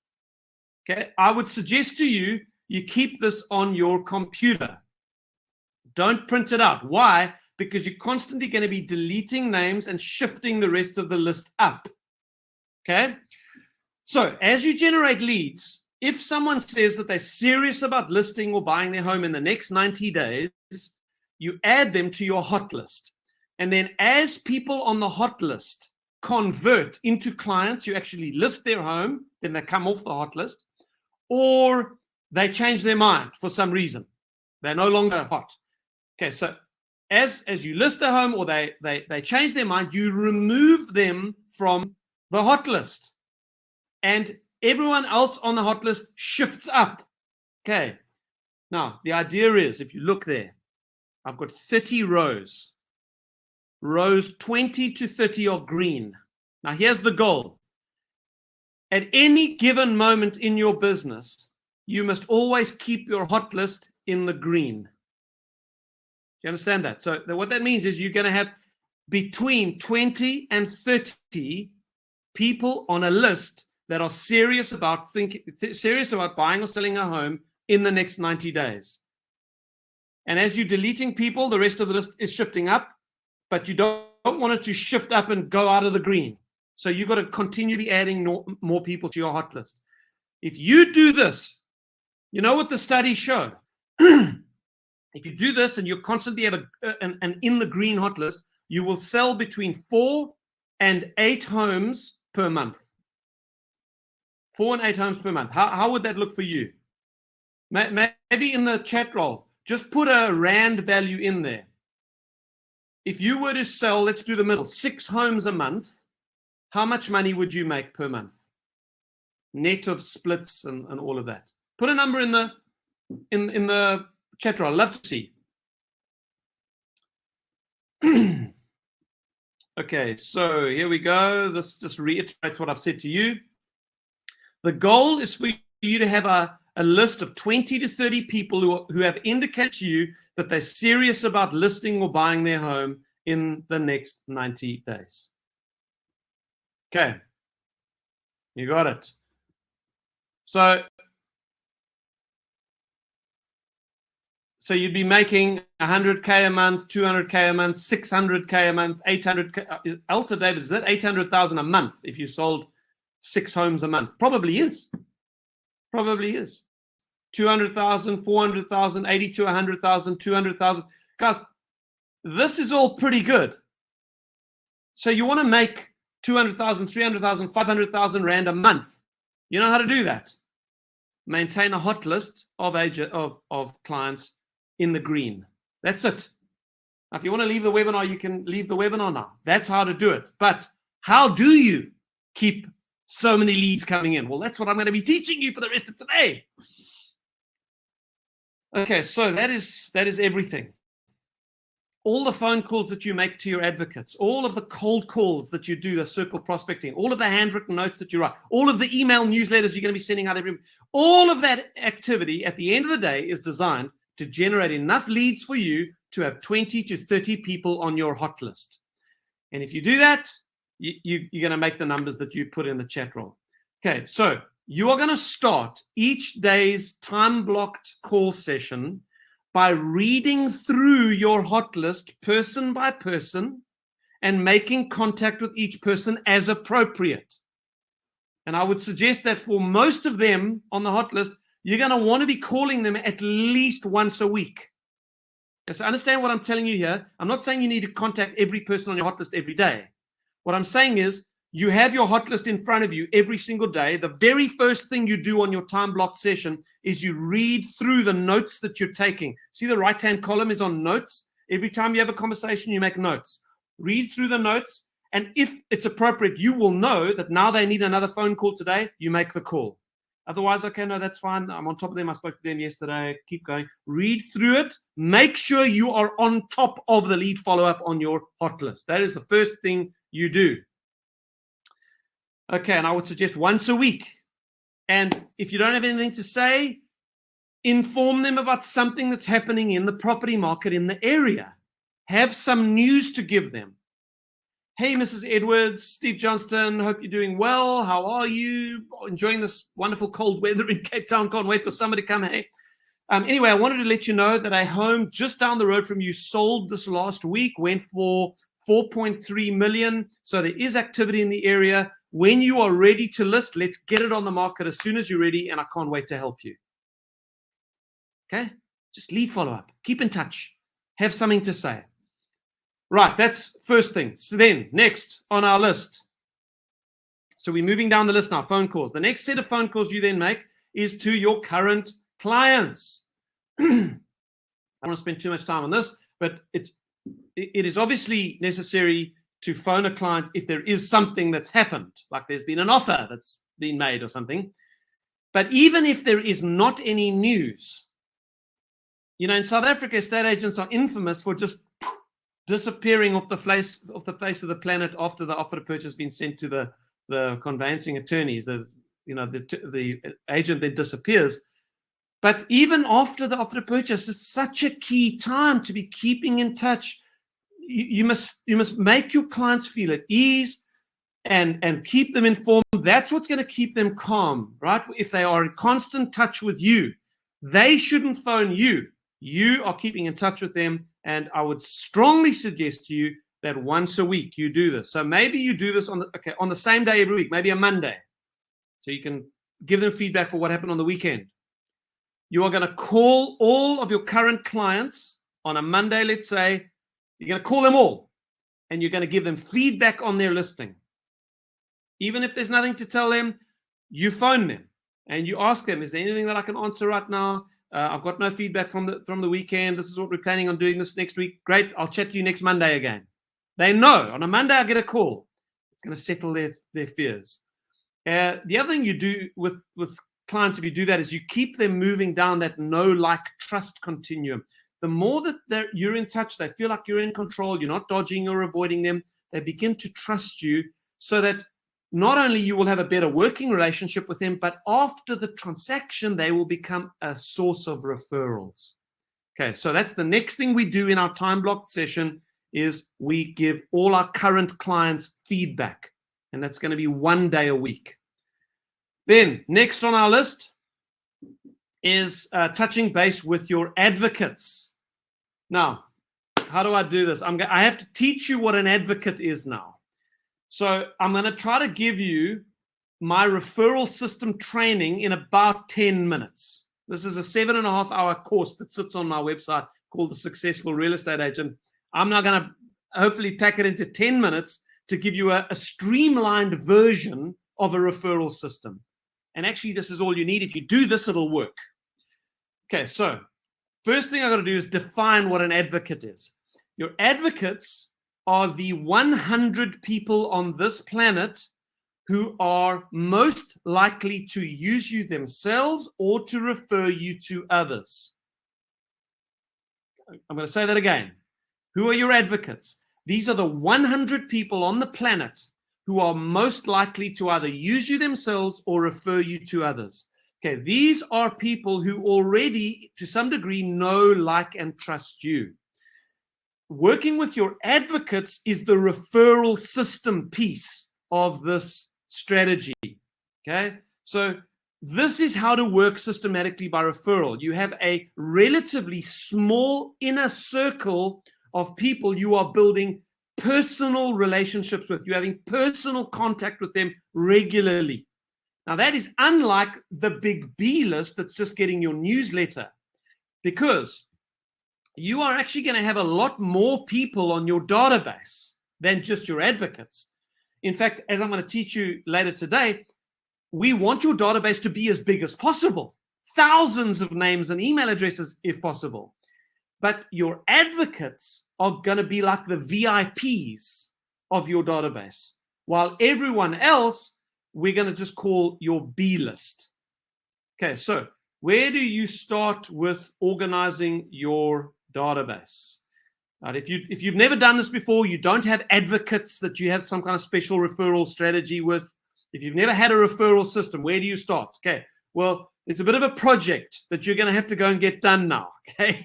B: Okay, I would suggest to you, you keep this on your computer. Don't print it out. Why? Because you're constantly going to be deleting names and shifting the rest of the list up. Okay, so as you generate leads, if someone says that they're serious about listing or buying their home in the next 90 days, you add them to your hot list. And then as people on the hot list convert into clients, you actually list their home, then they come off the hot list, or they change their mind for some reason. They're no longer hot. Okay, so as you list the home or they change their mind, you remove them from the hot list. And everyone else on the hot list shifts up. Okay, now the idea is, if you look there, I've got 30 rows. Rows 20 to 30 are green. Now, here's the goal. At any given moment in your business, you must always keep your hot list in the green. Do you understand that? So what that means is you're going to have between 20 and 30 people on a list that are serious about buying or selling a home in the next 90 days. And as you're deleting people, the rest of the list is shifting up. But you don't want it to shift up and go out of the green. So you've got to continually adding more people to your hot list. If you do this, you know what the studies show? If you do this and you constantly have an in the green hot list, you will sell between 4 and 8 homes per month. 4 and 8 homes per month. How would that look for you? Maybe in the chat roll, just put a rand value in there. If you were to sell, let's do the middle, 6 homes a month, how much money would you make per month? Net of splits and all of that. Put a number in the chat roll. I'd love to see. Okay, so here we go. This just reiterates what I've said to you. The goal is for you to have a list of 20 to 30 people who have indicated to you that they're serious about listing or buying their home in the next 90 days. Okay, you got it. So you'd be making 100K a month, 200K a month, 600K a month, 800K. Alta David, is that 800,000 a month if you sold 6 homes a month? Probably is. Probably is. 200,000, 400,000, 80 to 100,000, 200,000. Guys, this is all pretty good. So you want to make 200,000, 300,000, 500,000 Rand a month. You know how to do that. Maintain a hot list of clients in the green. That's it. Now, if you want to leave the webinar, you can leave the webinar now. That's how to do it. But how do you keep so many leads coming in? Well, that's what I'm going to be teaching you for the rest of today. Okay, so that is everything. All the phone calls that you make to your advocates, all of the cold calls that you do, the circle prospecting, all of the handwritten notes that you write, all of the email newsletters you're going to be sending out all of that activity at the end of the day is designed to generate enough leads for you to have 20 to 30 people on your hot list. And if you do that, you're going to make the numbers that you put in the chat roll. Okay, so you are going to start each day's time-blocked call session by reading through your hot list person by person and making contact with each person as appropriate. And I would suggest that for most of them on the hot list, you're going to want to be calling them at least once a week. So understand what I'm telling you here. I'm not saying you need to contact every person on your hot list every day. What I'm saying is you have your hot list in front of you every single day. The very first thing you do on your time blocked session is you read through the notes that you're taking. See, the right-hand column is on notes. Every time you have a conversation, you make notes. Read through the notes. And if it's appropriate, you will know that now they need another phone call today, you make the call. Otherwise, okay, no, that's fine. I'm on top of them. I spoke to them yesterday. Keep going. Read through it. Make sure you are on top of the lead follow-up on your hot list. That is the first thing you do. Okay, and I would suggest once a week. And if you don't have anything to say, inform them about something that's happening in the property market in the area. Have some news to give them. Hey, Mrs. Edwards, Steve Johnstone, hope you're doing well. How are you? Enjoying this wonderful cold weather in Cape Town. Can't wait for summer to come. Hey. Anyway, I wanted to let you know that a home just down the road from you sold this last week, went for 4.3 million. So there is activity in the area. When you are ready to list, let's get it on the market as soon as you're ready, and I can't wait to help you. Okay? Just lead follow-up. Keep in touch. Have something to say. Right, that's first thing. So then, next on our list. So we're moving down the list now, phone calls. The next set of phone calls you then make is to your current clients. I don't want to spend too much time on this, but it is obviously necessary to phone a client if there is something that's happened, like there's been an offer that's been made or something. But even if there is not any news, you know, in South Africa, estate agents are infamous for just disappearing off the face of the planet after the offer to purchase has been sent to the conveyancing attorneys. The agent then disappears. But even after the offer to purchase, it's such a key time to be keeping in touch. You must make your clients feel at ease and keep them informed. That's what's going to keep them calm, right? If they are in constant touch with you, they shouldn't phone you. You are keeping in touch with them. And I would strongly suggest to you that once a week you do this. So maybe you do this on the same day every week, maybe a Monday. So you can give them feedback for what happened on the weekend. You are going to call all of your current clients on a Monday, let's say. You're going to call them all, and you're going to give them feedback on their listing. Even if there's nothing to tell them, you phone them, and you ask them, is there anything that I can answer right now? I've got no feedback from the weekend. This is what we're planning on doing this next week. Great. I'll chat to you next Monday again. They know. On a Monday, I get a call. It's going to settle their fears. The other thing you do with clients, if you do that, is you keep them moving down that know, like, trust continuum. The more that you're in touch, they feel like you're in control. You're not dodging or avoiding them. they begin to trust you, so that not only you will have a better working relationship with them, but after the transaction, they will become a source of referrals. Okay, so that's the next thing we do in our time blocked session, is we give all our current clients feedback. And that's going to be 1 day a week. Then next on our list is touching base with your advocates. Now, how do I do this? I have to teach you what an advocate is now. So I'm going to try to give you my referral system training in about 10 minutes. This is a 7.5-hour course that sits on my website called The Successful Real Estate Agent. I'm now going to hopefully pack it into 10 minutes to give you a streamlined version of a referral system. And actually, this is all you need. If you do this, it'll work. Okay, so first thing I've got to do is define what an advocate is. Your advocates are the 100 people on this planet who are most likely to use you themselves or to refer you to others. I'm going to say that again. Who are your advocates? These are the 100 people on the planet who are most likely to either use you themselves or refer you to others. Okay, these are people who already, to some degree, know, like, and trust you. Working with your advocates is the referral system piece of this strategy. Okay, so this is how to work systematically by referral. You have a relatively small inner circle of people you are building personal relationships with. You're having personal contact with them regularly. Now, that is unlike the big B list that's just getting your newsletter, because you are actually going to have a lot more people on your database than just your advocates. In fact, as I'm going to teach you later today, we want your database to be as big as possible, thousands of names and email addresses if possible. But your advocates are going to be like the VIPs of your database, while everyone else we're going to just call your B list. Okay, so where do you start with organizing your database? Right, if you've never done this before, you don't have advocates that you have some kind of special referral strategy with. If you've never had a referral system, where do you start? Okay, well, it's a bit of a project that you're going to have to go and get done now. Okay,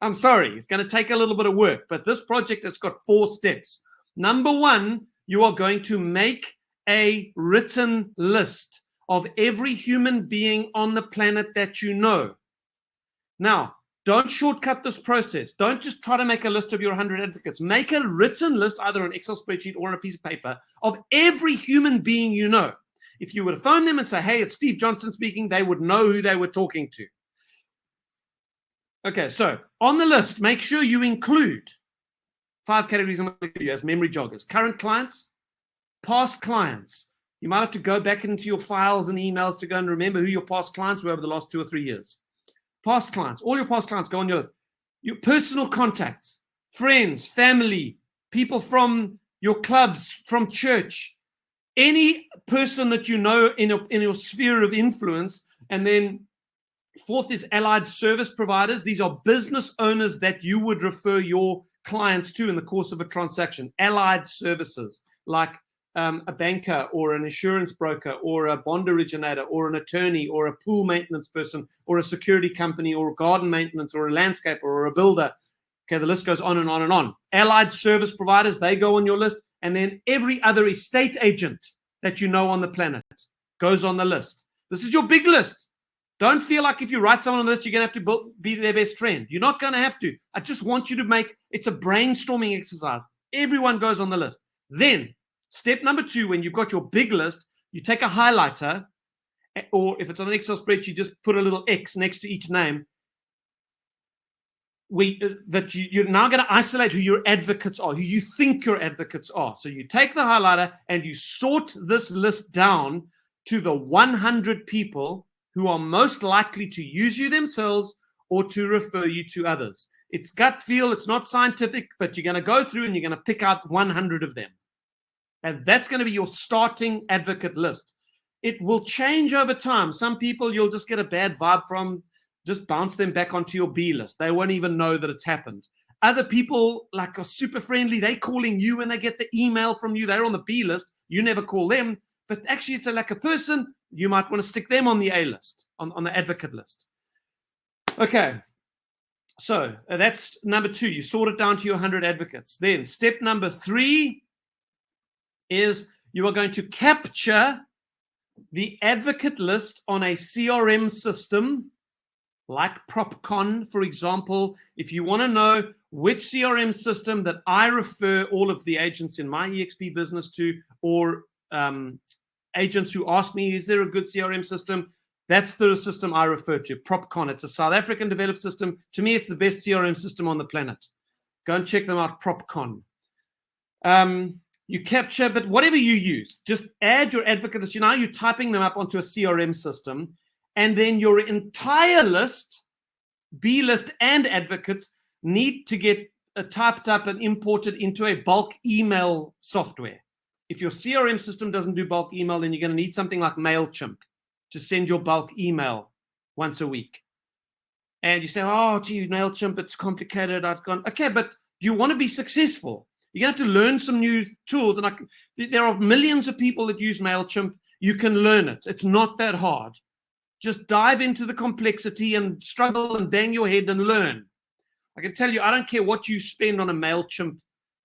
B: I'm sorry, it's going to take a little bit of work, but this project has got 4 steps. Number 1, you are going to make a written list of every human being on the planet that you know. Now, don't shortcut this process. Don't just try to make a list of your 100 advocates. Make a written list, either on an Excel spreadsheet or on a piece of paper, of every human being you know. If you were to phone them and say, hey, it's Steve Johnstone speaking, they would know who they were talking to. Okay, so on the list, make sure you include 5 categories I'm going to give you as memory joggers. Current clients, past clients. You might have to go back into your files and emails to go and remember who your past clients were over the last 2 or 3 years. Past clients, all your past clients go on your list. Your personal contacts, friends, family, people from your clubs, from church, any person that you know in your sphere of influence. And then 4th is allied service providers. These are business owners that you would refer your clients to in the course of a transaction. Allied services like a banker or an insurance broker or a bond originator or an attorney or a pool maintenance person or a security company or a garden maintenance or a landscaper or a builder. Okay, the list goes on and on and on. Allied service providers, they go on your list. And then every other estate agent that you know on the planet goes on the list. This is your big list. Don't feel like if you write someone on the list, you're going to have to be their best friend. You're not going to have to. I just want you to it's a brainstorming exercise. Everyone goes on the list. Then, step number 2, when you've got your big list, you take a highlighter, or if it's on an Excel spreadsheet, you just put a little X next to each name. You're now going to isolate who your advocates are, who you think your advocates are. So you take the highlighter and you sort this list down to the 100 people who are most likely to use you themselves or to refer you to others. It's gut feel, it's not scientific, but you're going to go through and you're going to pick out 100 of them. And that's going to be your starting advocate list. It will change over time. Some people you'll just get a bad vibe from, just bounce them back onto your B list. They won't even know that it's happened. other people like are super friendly. They're calling you when they get the email from you. They're on the B list. You never call them. But actually, it's like a person. You might want to stick them on the A list, on the advocate list. Okay. So that's number 2. You sort it down to your 100 advocates. Then step number 3 is you are going to capture the advocate list on a CRM system like PropCon, for example. If you want to know which CRM system that I refer all of the agents in my EXP business to, or agents who ask me, is there a good CRM system? That's the system I refer to, PropCon. It's a South African developed system. To me, it's the best CRM system on the planet. Go and check them out, PropCon. You capture, but whatever you use, just add your advocates. You know, you're typing them up onto a CRM system, and then your entire list, B list and advocates, need to get typed up and imported into a bulk email software. If your CRM system doesn't do bulk email, then you're going to need something like MailChimp to send your bulk email once a week. And you say, oh, gee, MailChimp, it's complicated. I've gone, okay, but do you want to be successful? You're going to have to learn some new tools. And there are millions of people that use MailChimp. You can learn it. It's not that hard. Just dive into the complexity and struggle and bang your head and learn. I can tell you, I don't care what you spend on a MailChimp.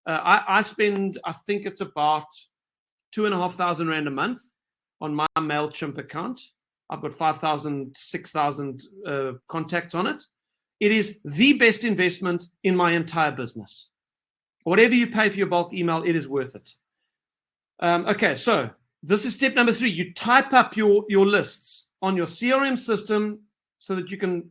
B: I spend, I think it's about 2,500 Rand a month on my MailChimp account. I've got 5,000, 6,000 contacts on it. It is the best investment in my entire business. Whatever you pay for your bulk email, it is worth it. Okay, so this is step number 3. You type up your lists on your CRM system so that you can,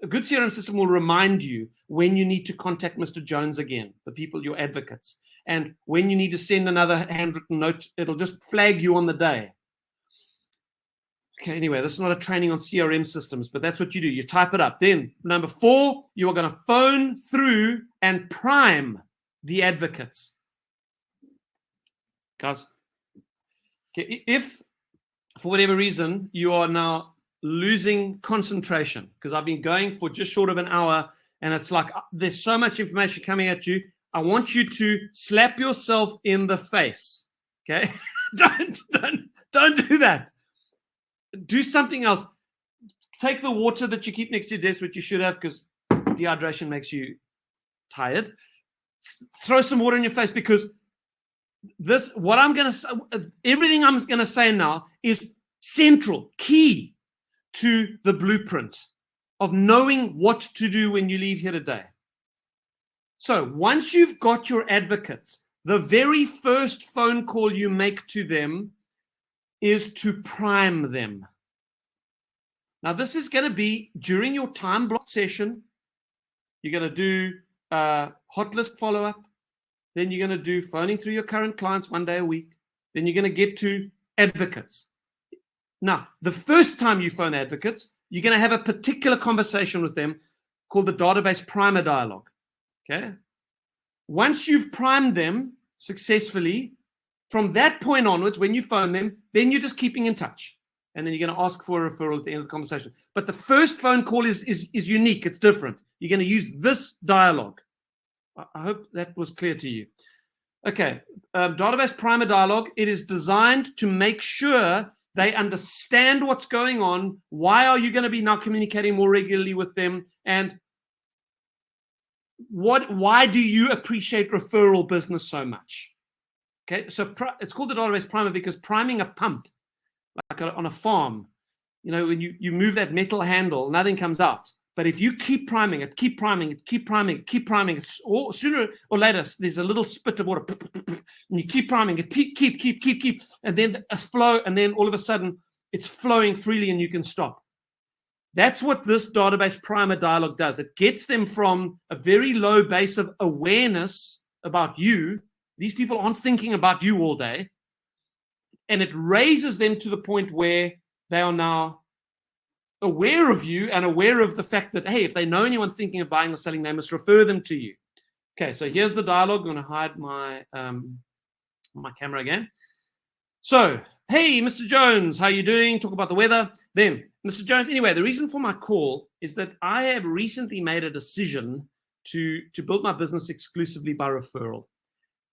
B: a good CRM system will remind you when you need to contact Mr. Jones again, the people, your advocates. And when you need to send another handwritten note, it'll just flag you on the day. Okay, anyway, this is not a training on CRM systems, but that's what you do. You type it up. Then, number 4, you are going to phone through and prime the advocates. Guys, okay, if for whatever reason you are now losing concentration, because I've been going for just short of an hour, and it's like there's so much information coming at you, I want you to slap yourself in the face. Okay? Don't do that. Do something else. Take the water that you keep next to your desk, which you should have, because dehydration makes you tired. Throw some water in your face, because this, what I'm going to say, everything I'm going to say now is central, key to the blueprint of knowing what to do when you leave here today. So once you've got your advocates, the very first phone call you make to them is to prime them. Now, this is going to be during your time block session. You're going to do hot list follow-up. Then you're going to do phoning through your current clients 1 day a week. Then you're going to get to advocates. Now, the first time you phone advocates, you're going to have a particular conversation with them called the database primer dialogue. Okay? Once you've primed them successfully, from that point onwards, when you phone them, then you're just keeping in touch. And then you're going to ask for a referral at the end of the conversation. But the first phone call is unique. It's different. You're going to use this dialogue. I hope that was clear to you. Okay, database primer dialogue. It is designed to make sure they understand what's going on. Why are you going to be now communicating more regularly with them? And why do you appreciate referral business so much? Okay, so it's called the database primer because priming a pump, like on a farm, you know, when you move that metal handle, nothing comes out. But if you keep priming it, keep priming it, keep priming it, keep priming it, or sooner or later, there's a little spit of water, and you keep priming it, keep, and then a flow, and then all of a sudden, it's flowing freely and you can stop. That's what this database primer dialogue does. It gets them from a very low base of awareness about you. These people aren't thinking about you all day. And it raises them to the point where they are now aware of you and aware of the fact that, hey, if they know anyone thinking of buying or selling, they must refer them to you. Okay, so here's the dialogue. I'm going to hide my my camera again. So, hey, Mr. Jones, how you doing? Talk about the weather. Then, Mr. Jones, anyway, the reason for my call is that I have recently made a decision to build my business exclusively by referral.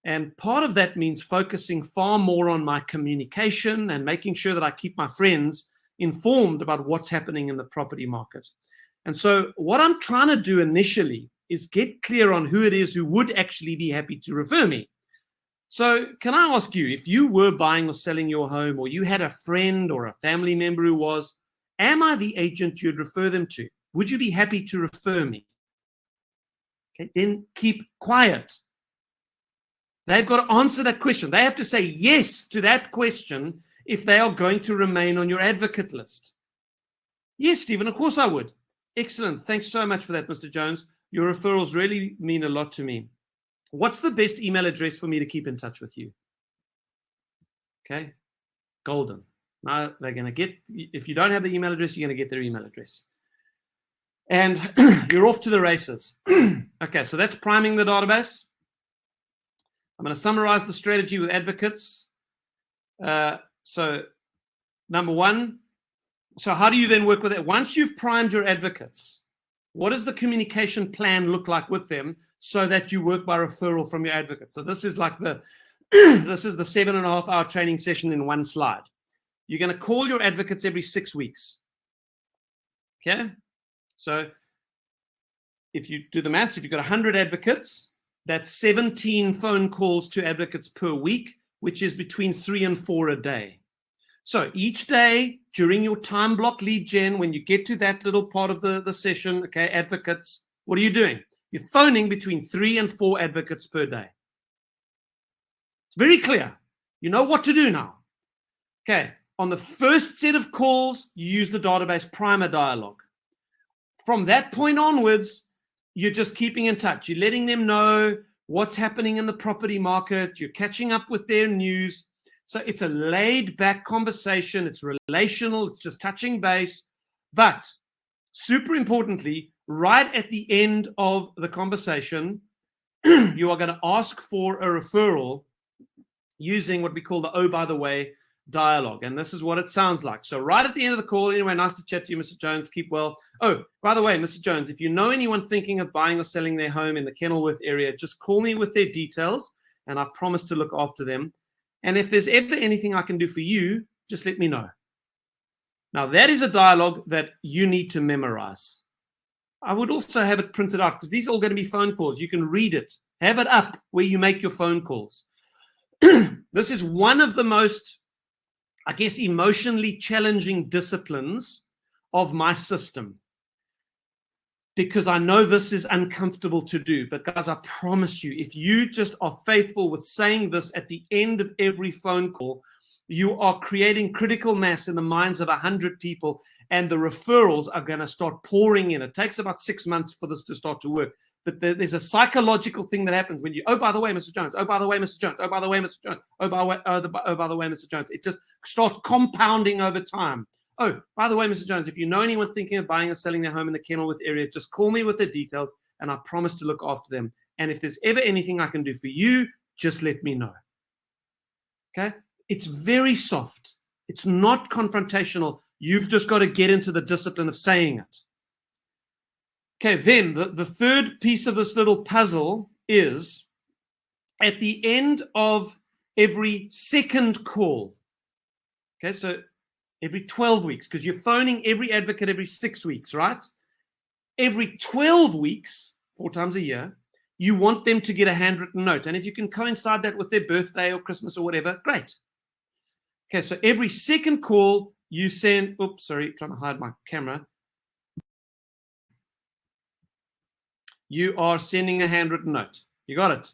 B: And part of that means focusing far more on my communication and making sure that I keep my friends informed about what's happening in the property market. And so what I'm trying to do initially is get clear on who it is who would actually be happy to refer me. So can I ask you, if you were buying or selling your home, or you had a friend or a family member who was, am I the agent you'd refer them to? Would you be happy to refer me? Okay, then keep quiet. They've got to answer that question. They have to say yes to that question if they are going to remain on your advocate list. Yes, Stephen, of course I would. Excellent. Thanks so much for that, Mr. Jones. Your referrals really mean a lot to me. What's the best email address for me to keep in touch with you? Okay, golden. Now they're going to get, if you don't have the email address, you're going to get their email address. And you're off to the races. Okay, so that's priming the database. I'm going to summarize the strategy with advocates. So number one, so how do you then work with it? Once you've primed your advocates, what does the communication plan look like with them so that you work by referral from your advocate? So this is like this is the 7.5-hour training session in one slide. You're going to call your advocates every 6 weeks. Okay? So if you do the maths, if you've got 100 advocates, that's 17 phone calls to advocates per week, which is between 3 and 4 a day. So each day during your time block lead gen, when you get to that little part of the session, okay, advocates, what are you doing? You're phoning between 3 and 4 advocates per day. It's very clear. You know what to do now. Okay, on the first set of calls, you use the database primer dialogue. From that point onwards, you're just keeping in touch. You're letting them know what's happening in the property market. You're catching up with their news. So it's a laid back conversation. It's relational. It's just touching base. But super importantly, right at the end of the conversation, you are going to ask for a referral using what we call the "oh, by the way" dialogue. And this is what it sounds like. So right at the end of the call, anyway, nice to chat to you, Mr. Jones. Keep well. Oh, by the way, Mr. Jones, if you know anyone thinking of buying or selling their home in the Kenilworth area, just call me with their details, and I promise to look after them. And if there's ever anything I can do for you, just let me know. Now, that is a dialogue that you need to memorize. I would also have it printed out, because these are all going to be phone calls. You can read it. Have it up where you make your phone calls. This is one of the most, I guess, emotionally challenging disciplines of my system, because I know this is uncomfortable to do. But guys, I promise you, if you just are faithful with saying this at the end of every phone call, you are creating critical mass in the minds of 100 people, and the referrals are going to start pouring in. It takes about 6 months for this to start to work. But there's a psychological thing that happens when you, oh, by the way, Mr. Jones, oh, by the way, Mr. Jones, oh, by the way, Mr. Jones, oh, by the way, Mr. Jones. It just starts compounding over time. Oh, by the way, Mr. Jones, if you know anyone thinking of buying or selling their home in the Kenilworth area, just call me with the details, and I promise to look after them. And if there's ever anything I can do for you, just let me know. Okay? It's very soft. It's not confrontational. You've just got to get into the discipline of saying it. Okay, then the third piece of this little puzzle is at the end of every second call. Okay, so every 12 weeks, because you're phoning every advocate every 6 weeks, right? Every 12 weeks, 4 times a year, you want them to get a handwritten note. And if you can coincide that with their birthday or Christmas or whatever, great. Okay, so every second call, you send, oops, sorry, trying to hide my camera. You are sending a handwritten note. You got it?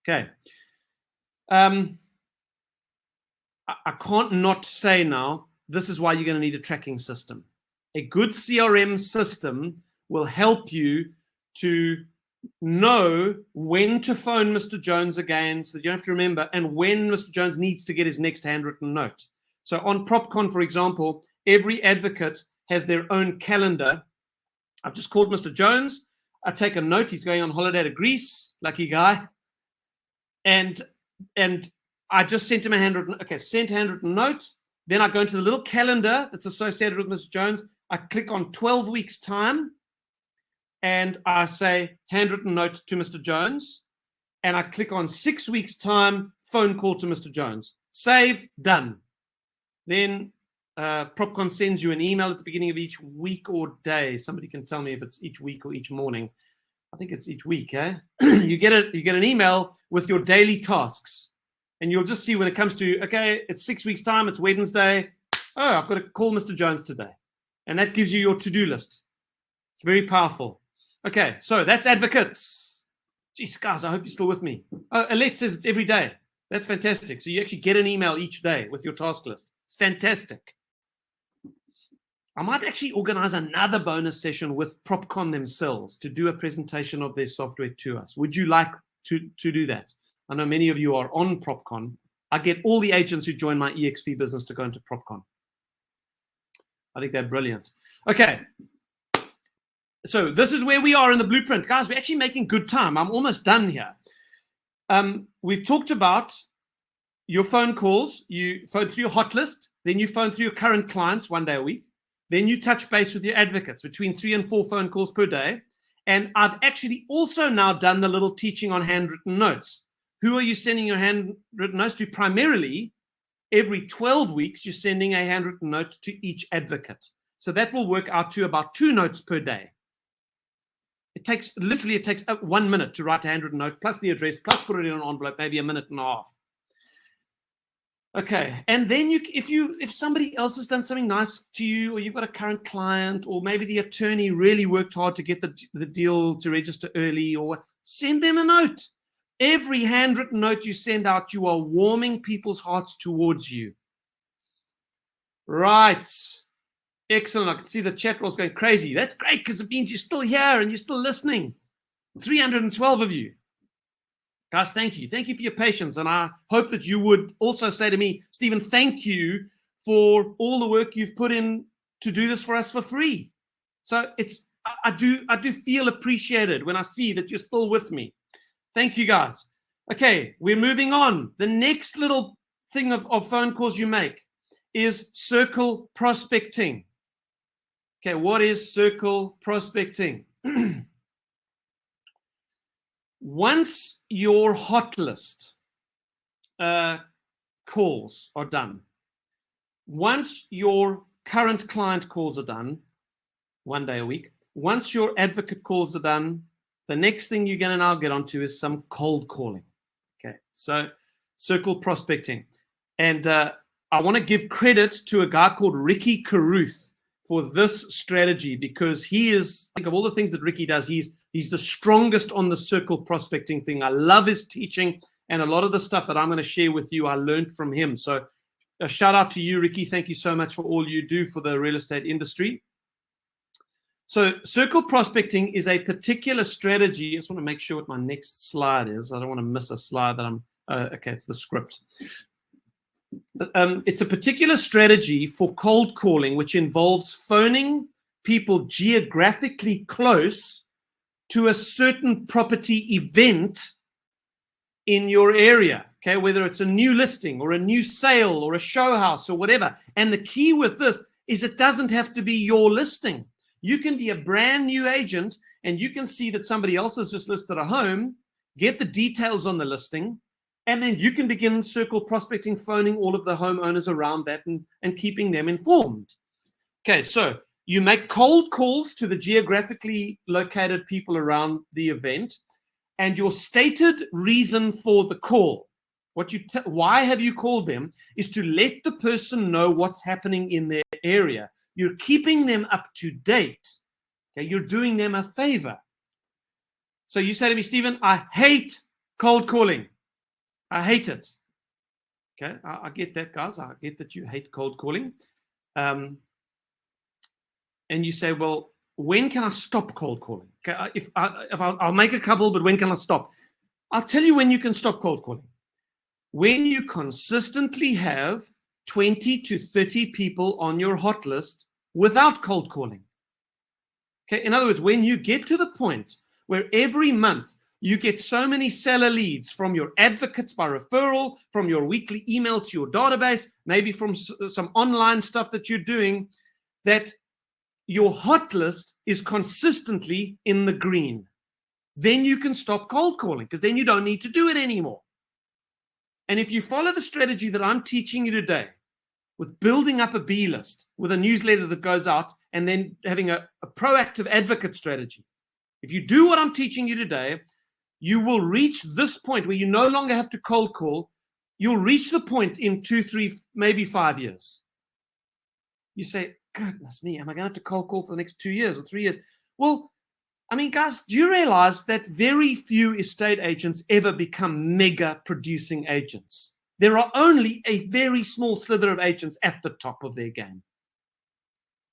B: Okay. I can't not say now, this is why you're going to need a tracking system. A good CRM system will help you to know when to phone Mr. Jones again, so that you don't have to remember, and when Mr. Jones needs to get his next handwritten note. So on PropCon, for example, every advocate has their own calendar. I've just called Mr. Jones. I take a note. He's going on holiday to Greece. Lucky guy. And I just sent him a handwritten, sent a handwritten note. Then I go into the little calendar that's associated with Mr. Jones. I click on 12 weeks time. and I say handwritten note to Mr. Jones, and I click on 6 weeks time, phone call to Mr. Jones. Save, done. Then PropCon sends you an email at the beginning of each week or day. Somebody can tell me if it's each week or each morning. I think it's each week, eh? You get an email with your daily tasks. And you'll just see when it comes to, okay, it's 6 weeks time, it's Wednesday. Oh, I've got to call Mr. Jones today. And that gives you your to-do list. It's very powerful. Okay, so that's advocates. Geez, guys, I hope you're still with me. Oh, Alette says it's every day. That's fantastic. So you actually get an email each day with your task list. It's fantastic. I might actually organize another bonus session with PropCon themselves to do a presentation of their software to us. Would you like to do that? I know many of you are on PropCon. I get all the agents who join my EXP business to go into PropCon. I think they're brilliant. Okay. So this is where we are in the blueprint. Guys, we're actually making good time. I'm almost done here. We've talked about your phone calls. You phone through your hot list. Then you phone through your current clients 1 day a week. Then you touch base with your advocates between 3 and 4 phone calls per day. And I've actually also now done the little teaching on handwritten notes. Who are you sending your handwritten notes to? Primarily, every 12 weeks, you're sending a handwritten note to each advocate. So that will work out to about 2 notes per day. It takes 1 minute to write a handwritten note, plus the address, plus put it in an envelope, maybe a minute and a half. Okay, and then if somebody else has done something nice to you, or you've got a current client, or maybe the attorney really worked hard to get the deal to register early, or send them a note. Every handwritten note you send out, you are warming people's hearts towards you. Right. Excellent. I can see the chat roll's going crazy. That's great because it means you're still here and you're still listening. 312 of you. Guys, thank you. Thank you for your patience. And I hope that you would also say to me, Stephen, thank you for all the work you've put in to do this for us for free. So I do feel appreciated when I see that you're still with me. Thank you, guys. Okay, we're moving on. The next little thing of phone calls you make is circle prospecting. Okay, what is circle prospecting? Once your hot list calls are done, once your current client calls are done, 1 day a week, once your advocate calls are done, the next thing you're going to now get onto is some cold calling. Okay, so circle prospecting. And I want to give credit to a guy called Ricky Carruth for this strategy, because he is, I think of all the things that Ricky does, he's the strongest on the circle prospecting thing. I love his teaching, and a lot of the stuff that I'm going to share with you, I learned from him. So a shout out to you, Ricky. Thank you so much for all you do for the real estate industry. So circle prospecting is a particular strategy. I just want to make sure what my next slide is. I don't want to miss a slide that okay, it's the script. It's a particular strategy for cold calling, which involves phoning people geographically close to a certain property event in your area, okay, whether it's a new listing or a new sale or a show house or whatever. And the key with this is it doesn't have to be your listing. You can be a brand new agent and you can see that somebody else has just listed a home, get the details on the listing, and then you can begin circle prospecting, phoning all of the homeowners around that and keeping them informed. Okay, so you make cold calls to the geographically located people around the event, and your stated reason for the call, why have you called them, is to let the person know what's happening in their area. You're keeping them up to date. Okay, you're doing them a favor. So you say to me, Stephen, I hate cold calling. I hate it. Okay, I get that, guys. I get that you hate cold calling. And you say, well, when can I stop cold calling? Okay, if I'll make a couple, but when can I stop? I'll tell you when you can stop cold calling. When you consistently have 20 to 30 people on your hot list without cold calling. Okay, in other words, when you get to the point where every month you get so many seller leads from your advocates by referral, from your weekly email to your database, maybe from some online stuff that you're doing, that your hot list is consistently in the green. Then you can stop cold calling, because then you don't need to do it anymore. And if you follow the strategy that I'm teaching you today, with building up a B list, with a newsletter that goes out, and then having a proactive advocate strategy, if you do what I'm teaching you today, you will reach this point where you no longer have to cold call. You'll reach the point in 2, 3, maybe 5 years. You say, goodness me, am I going to have to cold call for the next 2 years or 3 years? Well, I mean, guys, do you realize that very few estate agents ever become mega producing agents? There are only a very small slither of agents at the top of their game.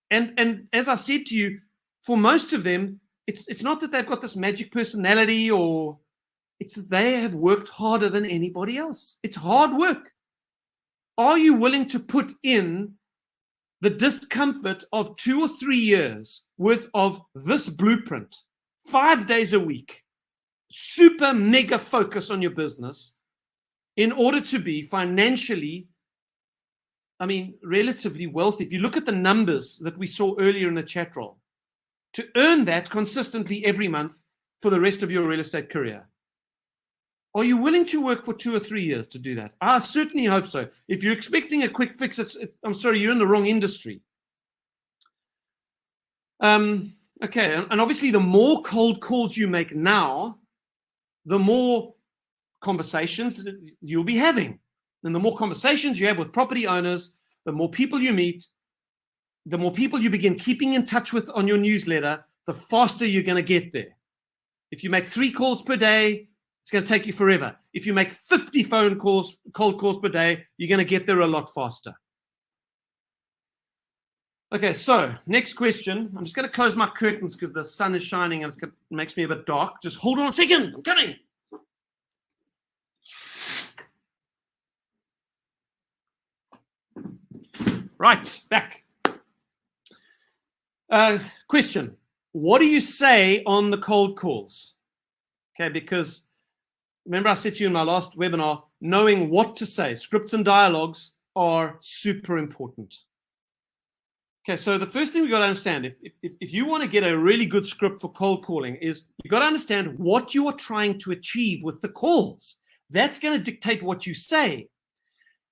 B: And as I said to you, for most of them, it's not that they've got this magic personality, or it's that they have worked harder than anybody else. It's hard work. Are you willing to put in the discomfort of 2 or 3 years worth of this blueprint, 5 days a week, super mega focus on your business, in order to be financially, relatively wealthy? If you look at the numbers that we saw earlier in the chat roll, to earn that consistently every month for the rest of your real estate career. Are you willing to work for 2 or 3 years to do that? I certainly hope so. If you're expecting a quick fix, I'm sorry, you're in the wrong industry. Okay, and obviously the more cold calls you make now, the more conversations you'll be having. And the more conversations you have with property owners, the more people you meet, the more people you begin keeping in touch with on your newsletter, the faster you're going to get there. If you make 3 calls per day, it's going to take you forever. If you make 50 cold calls per day, you're going to get there a lot faster. Okay, so next question. I'm just going to close my curtains because the sun is shining and it makes me a bit dark. Just hold on a second. I'm coming. Right, back. Question. What do you say on the cold calls? Okay, because remember I said to you in my last webinar, knowing what to say, scripts and dialogues are super important. Okay, so the first thing we got to understand, if you want to get a really good script for cold calling, is you got to understand what you are trying to achieve with the calls. That's going to dictate what you say.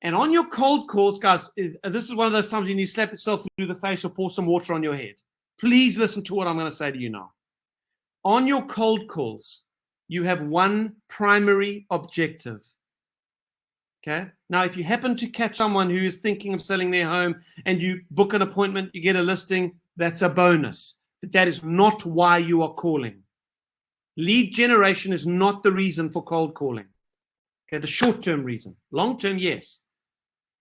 B: And on your cold calls, guys, this is one of those times you need to slap yourself through the face or pour some water on your head. Please listen to what I'm going to say to you now. On your cold calls, you have one primary objective. Okay. Now, if you happen to catch someone who is thinking of selling their home and you book an appointment, you get a listing, that's a bonus. But that is not why you are calling. Lead generation is not the reason for cold calling. Okay, the short-term reason. Long-term, yes.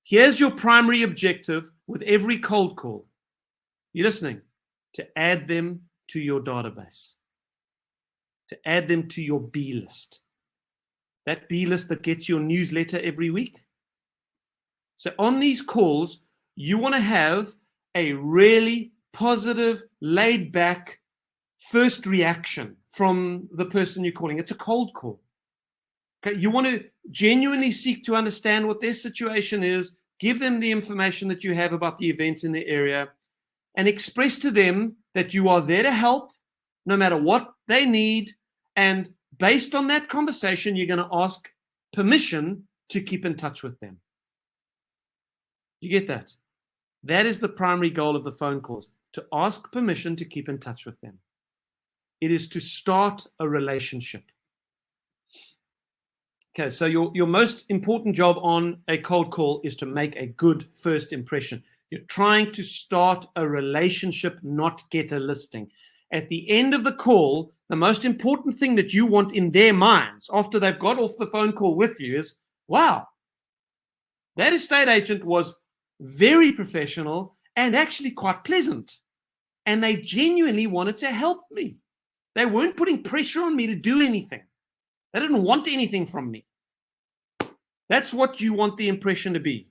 B: Here's your primary objective with every cold call. You listening? To add them to your database. To add them to your B list. That B list that gets your newsletter every week. So on these calls, you want to have a really positive, laid back first reaction from the person you're calling. It's a cold call. Okay? You want to genuinely seek to understand what their situation is, give them the information that you have about the events in the area, and express to them that you are there to help no matter what they need. And based on that conversation, you're going to ask permission to keep in touch with them. You get that? That is the primary goal of the phone calls, to ask permission to keep in touch with them. It is to start a relationship. Okay, so your most important job on a cold call is to make a good first impression. You're trying to start a relationship, not get a listing. At the end of the call, the most important thing that you want in their minds after they've got off the phone call with you is, wow, that estate agent was very professional and actually quite pleasant. And they genuinely wanted to help me. They weren't putting pressure on me to do anything. They didn't want anything from me. That's what you want the impression to be.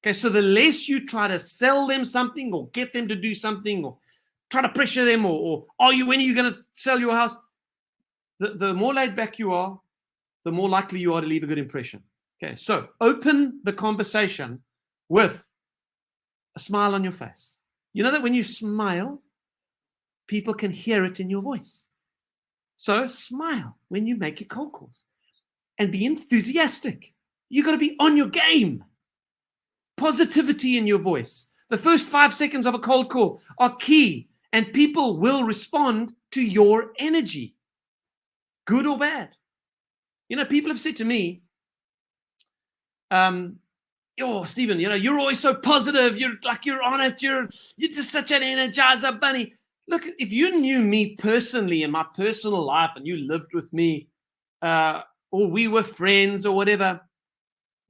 B: Okay, so the less you try to sell them something or get them to do something or try to pressure them or when are you going to sell your house? The more laid back you are, the more likely you are to leave a good impression. Okay, so open the conversation with a smile on your face. You know that when you smile, People can hear it in your voice. So smile when you make your cold calls and be enthusiastic. You got to be on your game. Positivity in your voice. The first 5 seconds of a cold call are key, and people will respond to your energy, good or bad. People have said to me, "Oh, Stephen, you're always so positive. You're on it. You're just such an energizer bunny." Look, if you knew me personally in my personal life and you lived with me, or we were friends or whatever,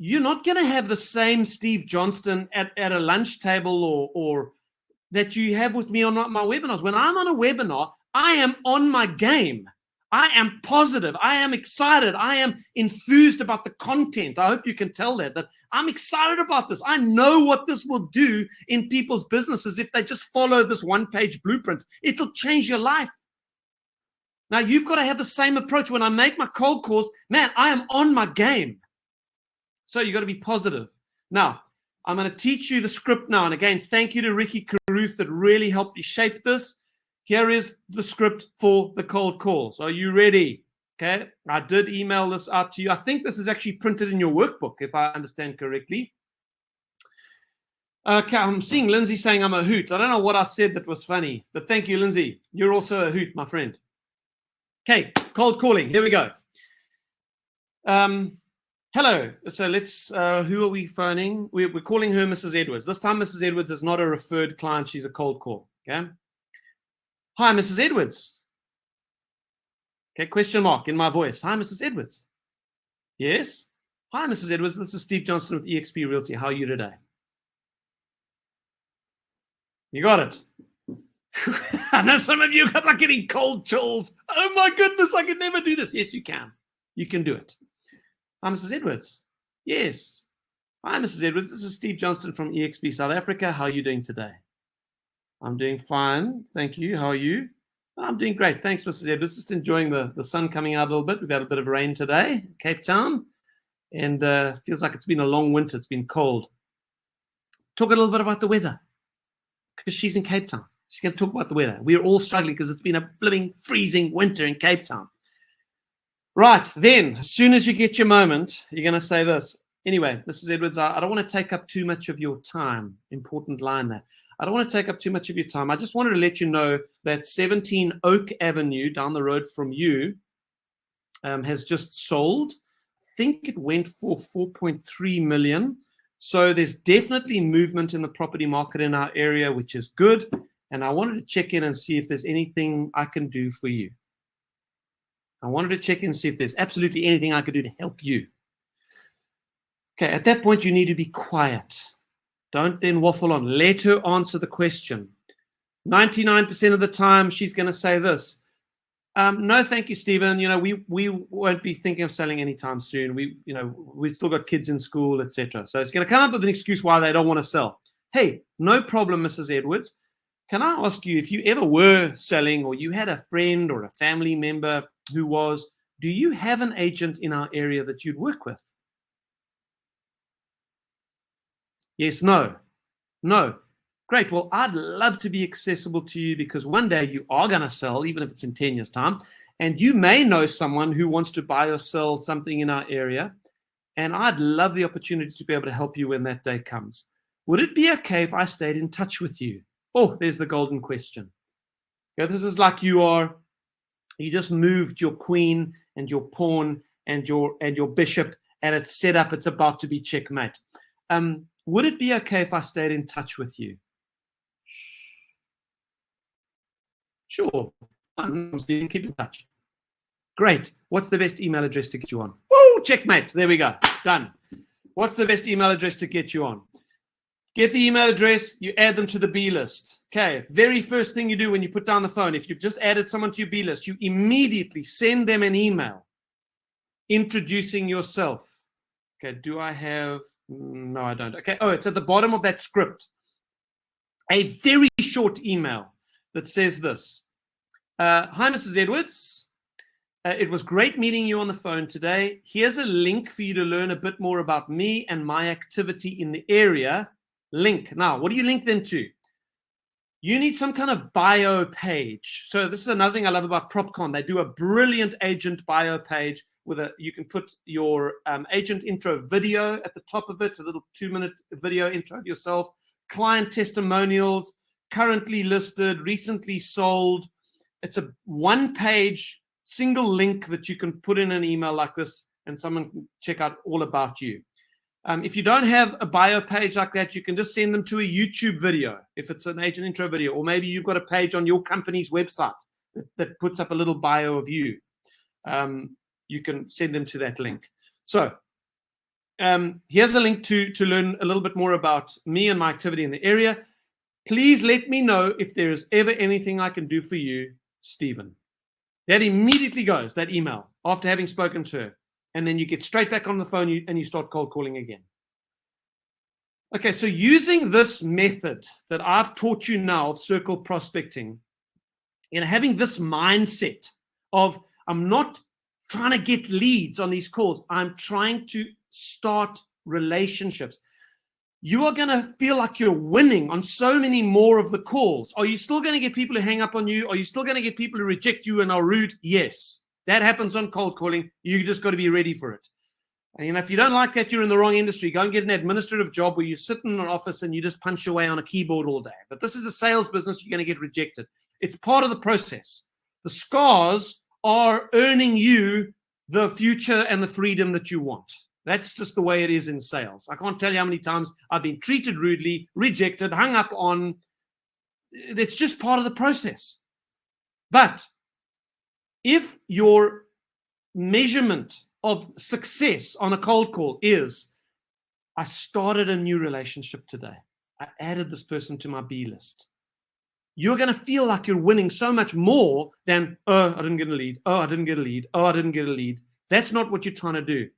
B: you're not going to have the same Steve Johnstone at a lunch table or that you have with me on my webinars. When I'm on a webinar, I am on my game. I am positive. I am excited. I am enthused about the content. I hope you can tell that I'm excited about this. I know what this will do in people's businesses if they just follow this one-page blueprint. It'll change your life. Now, you've got to have the same approach. When I make my cold calls, man, I am on my game. So you've got to be positive. Now, I'm going to teach you the script now. And again, thank you to Ricky Caruth that really helped me shape this. Here is the script for the cold calls. Are you ready? Okay. I did email this out to you. I think this is actually printed in your workbook, if I understand correctly. Okay. I'm seeing Lindsay saying I'm a hoot. I don't know what I said that was funny, but thank you, Lindsay. You're also a hoot, my friend. Okay. Cold calling. Here we go. Hello. So let's, who are we phoning? We're calling her Mrs. Edwards. This time, Mrs. Edwards is not a referred client. She's a cold call. Okay. Hi, Mrs. Edwards. Okay, question mark in my voice. Hi, Mrs. Edwards. Yes. Hi, Mrs. Edwards. This is Steve Johnstone with eXp Realty. How are you today? You got it. I know some of you got like getting cold chills. Oh my goodness, I can never do this. Yes, you can. You can do it. Hi, Mrs. Edwards. Yes. Hi, Mrs. Edwards. This is Steve Johnstone from eXp South Africa. How are you doing today? I'm doing fine. Thank you. How are you? I'm doing great. Thanks, Mrs. Edwards. Just enjoying the sun coming out a little bit. We've had a bit of rain today, Cape Town, and feels like it's been a long winter. It's been cold. Talk a little bit about the weather because she's in Cape Town. She's going to talk about the weather. We're all struggling because it's been a blooming freezing winter in Cape Town. Right, then, as soon as you get your moment, you're going to say this. Anyway, Mrs. Edwards, I don't want to take up too much of your time. Important line there. I don't want to take up too much of your time. I just wanted to let you know that 17 Oak Avenue down the road from you has just sold. I think it went for 4.3 million. So there's definitely movement in the property market in our area, which is good. And I wanted to check in and see if there's anything I can do for you. I wanted to check in and see if there's absolutely anything I could do to help you. Okay, at that point, you need to be quiet. Don't then waffle on. Let her answer the question. 99% of the time, she's going to say this. No, thank you, Stephen. We won't be thinking of selling anytime soon. We've still got kids in school, etc. So it's going to come up with an excuse why they don't want to sell. Hey, no problem, Mrs. Edwards. Can I ask you, if you ever were selling or you had a friend or a family member who was, do you have an agent in our area that you'd work with? Yes, no. No. Great. Well, I'd love to be accessible to you because one day you are going to sell, even if it's in 10 years' time. And you may know someone who wants to buy or sell something in our area. And I'd love the opportunity to be able to help you when that day comes. Would it be okay if I stayed in touch with you? Oh, there's the golden question. Okay, this is like you just moved your queen and your pawn and your bishop, and it's set up, it's about to be checkmate. Would it be okay if I stayed in touch with you? Sure. Keep in touch. Great. What's the best email address to get you on? Woo! Checkmate. There we go. Done. What's the best email address to get you on? Get the email address. You add them to the B list. Okay. Very first thing you do when you put down the phone, if you've just added someone to your B list, you immediately send them an email introducing yourself. Okay. Do I have... No, I don't. Okay. Oh, it's at the bottom of that script. A very short email that says this. Hi, Mrs. Edwards. It was great meeting you on the phone today. Here's a link for you to learn a bit more about me and my activity in the area. Link. Now, what do you link them to? You need some kind of bio page. So this is another thing I love about PropCon. They do a brilliant agent bio page with you can put your agent intro video at the top of it, a little 2-minute video intro of yourself, client testimonials, currently listed, recently sold. It's a one-page single link that you can put in an email like this, and someone can check out all about you. If you don't have a bio page like that, you can just send them to a YouTube video if it's an agent intro video, or maybe you've got a page on your company's website that puts up a little bio of you. You can send them to that link. So here's a link to learn a little bit more about me and my activity in the area. Please let me know if there is ever anything I can do for you, Stephen. That immediately goes, that email, after having spoken to her. And then you get straight back on the phone and you start cold calling again. Okay, so using this method that I've taught you now of circle prospecting, having this mindset of I'm not trying to get leads on these calls, I'm trying to start relationships. You are going to feel like you're winning on so many more of the calls. Are you still going to get people who hang up on you? Are you still going to get people who reject you and are rude? Yes. That happens on cold calling. You just got to be ready for it. And if you don't like that, you're in the wrong industry. Go and get an administrative job where you sit in an office and you just punch away on a keyboard all day. But this is a sales business. You're going to get rejected. It's part of the process. The scars are earning you the future and the freedom that you want. That's just the way it is in sales. I can't tell you how many times I've been treated rudely, rejected, hung up on. It's just part of the process. But if your measurement of success on a cold call is, I started a new relationship today, I added this person to my B list, you're going to feel like you're winning so much more than, oh, I didn't get a lead. Oh, I didn't get a lead. Oh, I didn't get a lead. That's not what you're trying to do.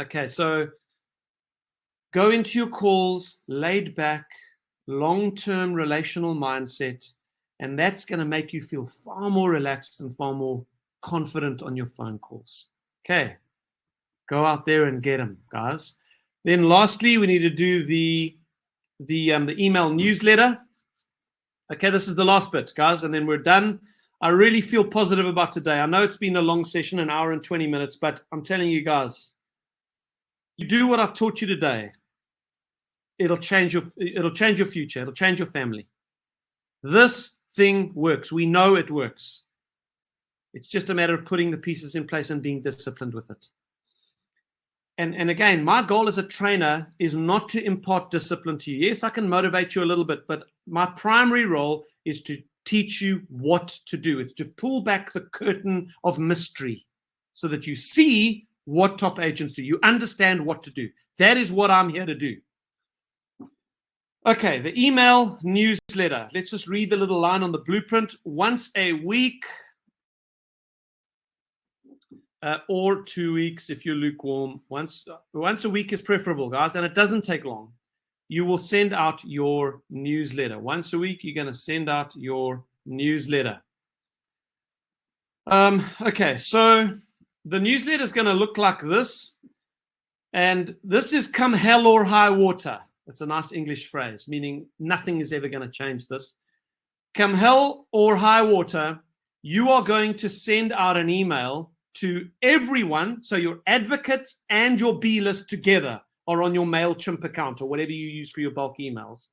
B: Okay, so go into your calls, laid back, long-term relational mindset, and that's going to make you feel far more relaxed and far more confident on your phone calls. Okay, go out there and get them, guys. Then lastly, we need to do the email newsletter. Okay, this is the last bit, guys, and then we're done. I really feel positive about today. I know it's been a long session, an hour and 20 minutes, but I'm telling you guys, you do what I've taught you today, it'll change your future. It'll change your family. This thing works. We know it works. It's just a matter of putting the pieces in place and being disciplined with it. And again, my goal as a trainer is not to impart discipline to you. Yes, I can motivate you a little bit, but my primary role is to teach you what to do. It's to pull back the curtain of mystery so that you see what top agents do. You understand what to do. That is what I'm here to do. Okay, the email newsletter. Let's just read the little line on the blueprint. Once a week or 2 weeks if you're lukewarm. Once a week is preferable, guys, and it doesn't take long. You will send out your newsletter. Once a week, you're going to send out your newsletter. Okay, so the newsletter is going to look like this. And this is come hell or high water. It's a nice English phrase, meaning nothing is ever going to change this. Come hell or high water, you are going to send out an email to everyone. So your advocates and your B list together are on your MailChimp account or whatever you use for your bulk emails.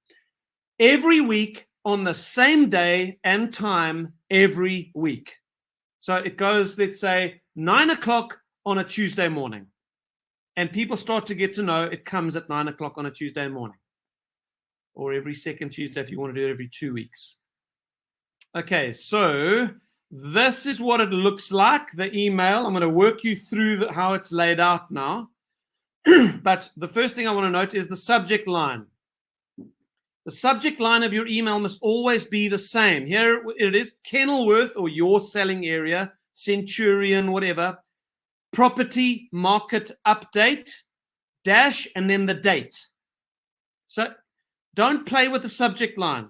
B: Every week on the same day and time every week. So it goes, let's say, 9 o'clock on a Tuesday morning. And people start to get to know it comes at 9 o'clock on a Tuesday morning. Or every second Tuesday if you want to do it every 2 weeks. Okay, so this is what it looks like, the email. I'm going to work you through how it's laid out now. But the first thing I want to note is the subject line. The subject line of your email must always be the same. Here it is, Kenilworth or your selling area, Centurion, whatever. Property market update, dash, and then the date. So don't play with the subject line.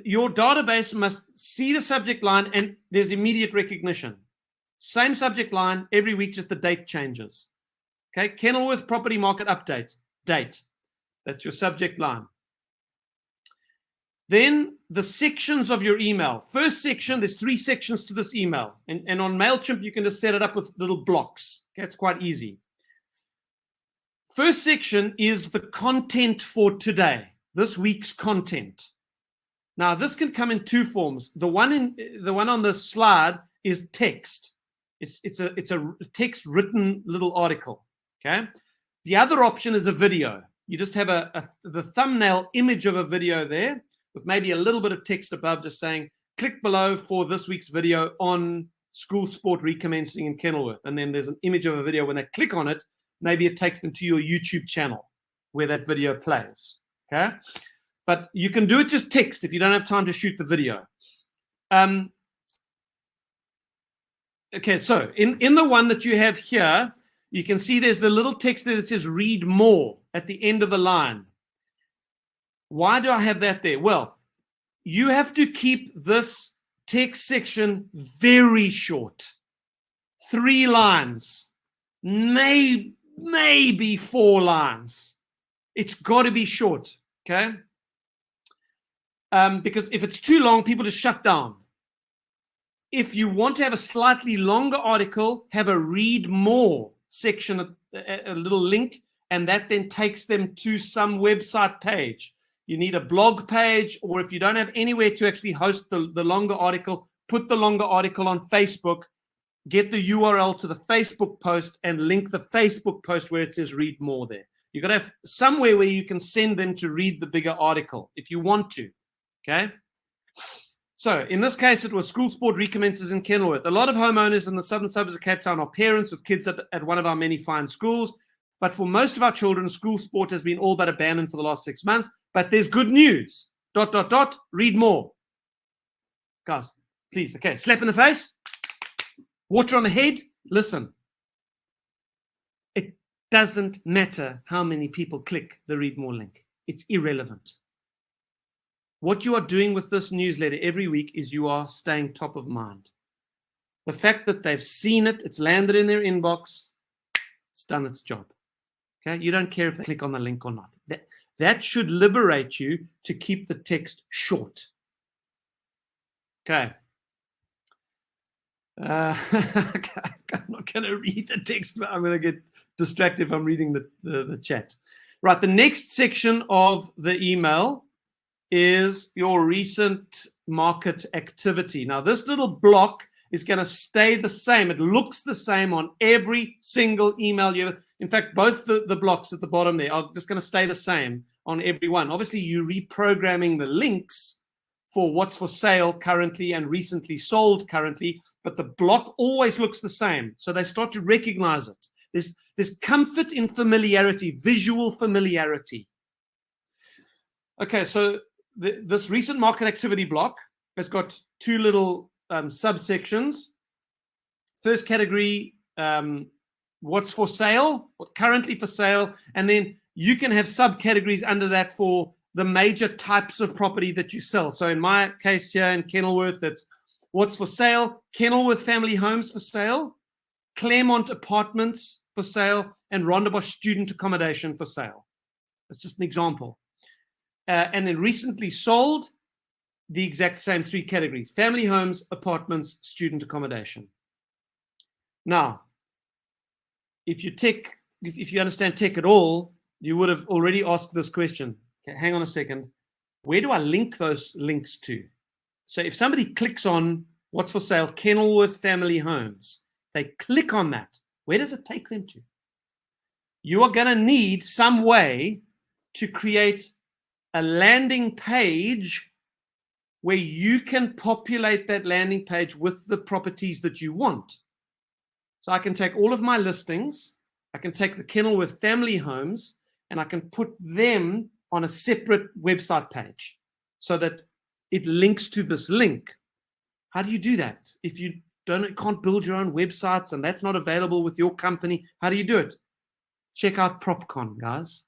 B: Your database must see the subject line and there's immediate recognition. Same subject line every week, just the date changes. Okay, Kenilworth property market update, date. That's your subject line. Then the sections of your email. First section, there's 3 sections to this email. And on MailChimp, you can just set it up with little blocks. Okay, it's quite easy. First section is the content for today, this week's content. Now, this can come in 2 forms. The one on the slide is text. It's a text written little article. Okay. The other option is a video. You just have the thumbnail image of a video there with maybe a little bit of text above, just saying, click below for this week's video on school sport recommencing in Kenilworth. And then there's an image of a video. When they click on it, maybe it takes them to your YouTube channel where that video plays. Okay. But you can do it just text if you don't have time to shoot the video. Okay, so in the one that you have here, you can see there's the little text there that says read more at the end of the line. Why do I have that there? Well, you have to keep this text section very short. 3 lines, maybe 4 lines. It's got to be short, okay? Because if it's too long, people just shut down. If you want to have a slightly longer article, have a read more section, a little link, and that then takes them to some website page. You need a blog page, or if you don't have anywhere to actually host the longer article, put the longer article on Facebook, get the URL to the Facebook post, and link the Facebook post where it says read more there. You've got to have somewhere where you can send them to read the bigger article if you want to. Okay. So in this case, it was school sport recommences in Kenilworth. A lot of homeowners in the southern suburbs of Cape Town are parents with kids at one of our many fine schools. But for most of our children, school sport has been all but abandoned for the last 6 months. But there's good news. ... Read more. Guys, please. Okay. Slap in the face. Water on the head. Listen. It doesn't matter how many people click the read more link. It's irrelevant. What you are doing with this newsletter every week is you are staying top of mind. The fact that they've seen it, it's landed in their inbox, it's done its job. Okay, you don't care if they click on the link or not. That should liberate you to keep the text short. Okay. I'm not going to read the text, but I'm going to get distracted if I'm reading the chat. Right, the next section of the email is your recent market activity. Now, this little block is going to stay the same. It looks the same on every single email you have. In fact, both the blocks at the bottom there are just going to stay the same on every one. Obviously, you're reprogramming the links for what's for sale currently and recently sold currently, but the block always looks the same. So they start to recognize it. There's comfort in familiarity, visual familiarity. Okay, so this recent market activity block has got 2 little subsections. First category, what's for sale, what currently for sale, and then you can have subcategories under that for the major types of property that you sell. So in my case here in Kenilworth, that's what's for sale, Kenilworth family homes for sale, Claremont apartments for sale, and Rondebosch student accommodation for sale. That's just an example. And then recently sold, the exact same 3 categories: family homes, apartments, student accommodation. Now, if you understand tech at all, you would have already asked this question. Okay, hang on a second. Where do I link those links to? So if somebody clicks on what's for sale, Kenilworth family homes, they click on that. Where does it take them to? You are going to need some way to create a landing page where you can populate that landing page with the properties that you want. So I can take all of my listings, I can take the Kenilworth family homes, and I can put them on a separate website page so that it links to this link. How do you do that? If you can't build your own websites and that's not available with your company, how do you do it? Check out PropCon, guys.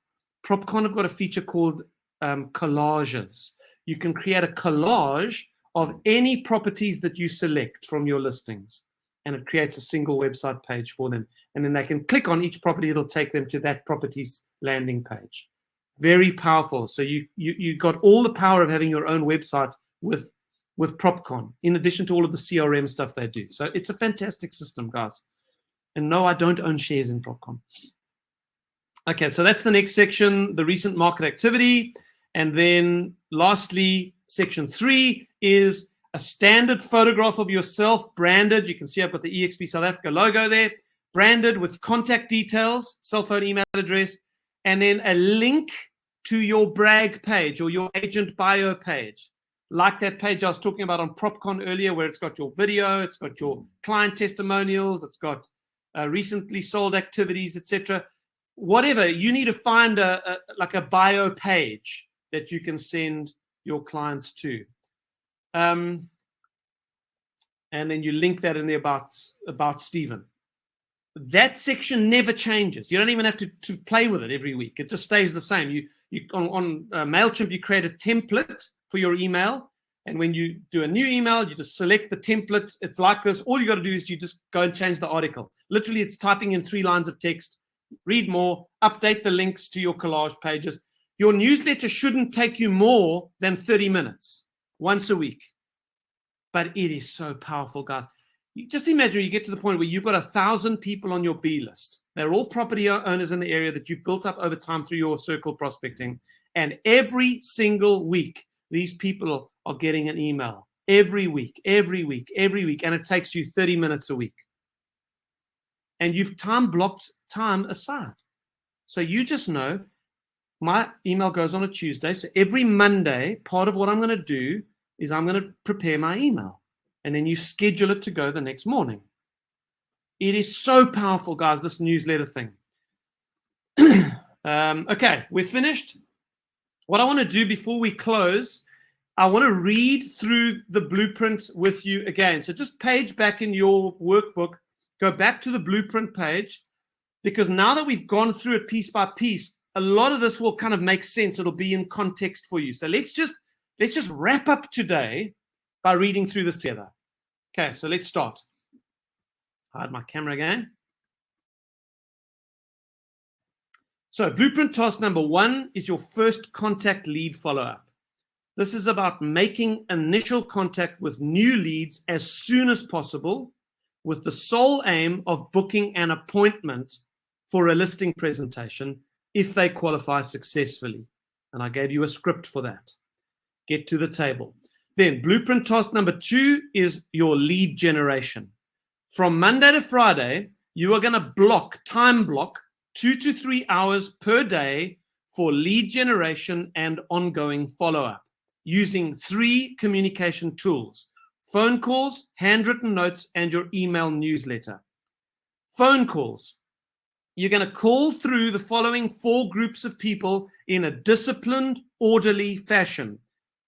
B: PropCon have got a feature called collages. You can create a collage of any properties that you select from your listings, and it creates a single website page for them. And then they can click on each property. It'll take them to that property's landing page. Very powerful. So you got all the power of having your own website with PropCon, in addition to all of the CRM stuff they do. So it's a fantastic system, guys. And no, I don't own shares in PropCon. Okay, so that's the next section, the recent market activity. And then lastly, section 3 is a standard photograph of yourself, branded. You can see I've got the EXP South Africa logo there, branded with contact details, cell phone, email address, and then a link to your brag page or your agent bio page. Like that page I was talking about on PropCon earlier, where it's got your video, it's got your client testimonials, it's got recently sold activities, etc. Whatever, you need to find like a bio page that you can send your clients to. And then you link that in the about Stephen. That section never changes. You don't even have to play with it every week. It just stays the same. You on MailChimp, you create a template for your email. And when you do a new email, you just select the template. It's like this. All you got to do is you just go and change the article. Literally, it's typing in 3 lines of text. Read more, update the links to your collage pages. Your newsletter shouldn't take you more than 30 minutes once a week. But it is so powerful, guys. You just imagine you get to the point where you've got 1,000 people on your B list. They're all property owners in the area that you've built up over time through your circle prospecting. And every single week, these people are getting an email. Every week. And it takes you 30 minutes a week. And you've blocked time aside. So you just know my email goes on a Tuesday. So every Monday, part of what I'm going to do is I'm going to prepare my email. And then you schedule it to go the next morning. It is so powerful, guys, this newsletter thing. Okay, we're finished. What I want to do before we close, I want to read through the blueprint with you again. So just page back in your workbook, go back to the blueprint page, because now that we've gone through it piece by piece, a lot of this will kind of make sense. It'll be in context for you. So let's just wrap up today by reading through this together. Okay, so let's start. Hide my camera again. So blueprint task number 1 is your first contact lead follow-up. This is about making initial contact with new leads as soon as possible, with the sole aim of booking an appointment for a listing presentation if they qualify successfully. And I gave you a script for that. Get to the table. Then blueprint task number 2 is your lead generation. From Monday to Friday, you are going to time block 2 to 3 hours per day for lead generation and ongoing follow-up using 3 communication tools: phone calls, handwritten notes, and your email newsletter. Phone calls. You're going to call through the following 4 groups of people in a disciplined, orderly fashion.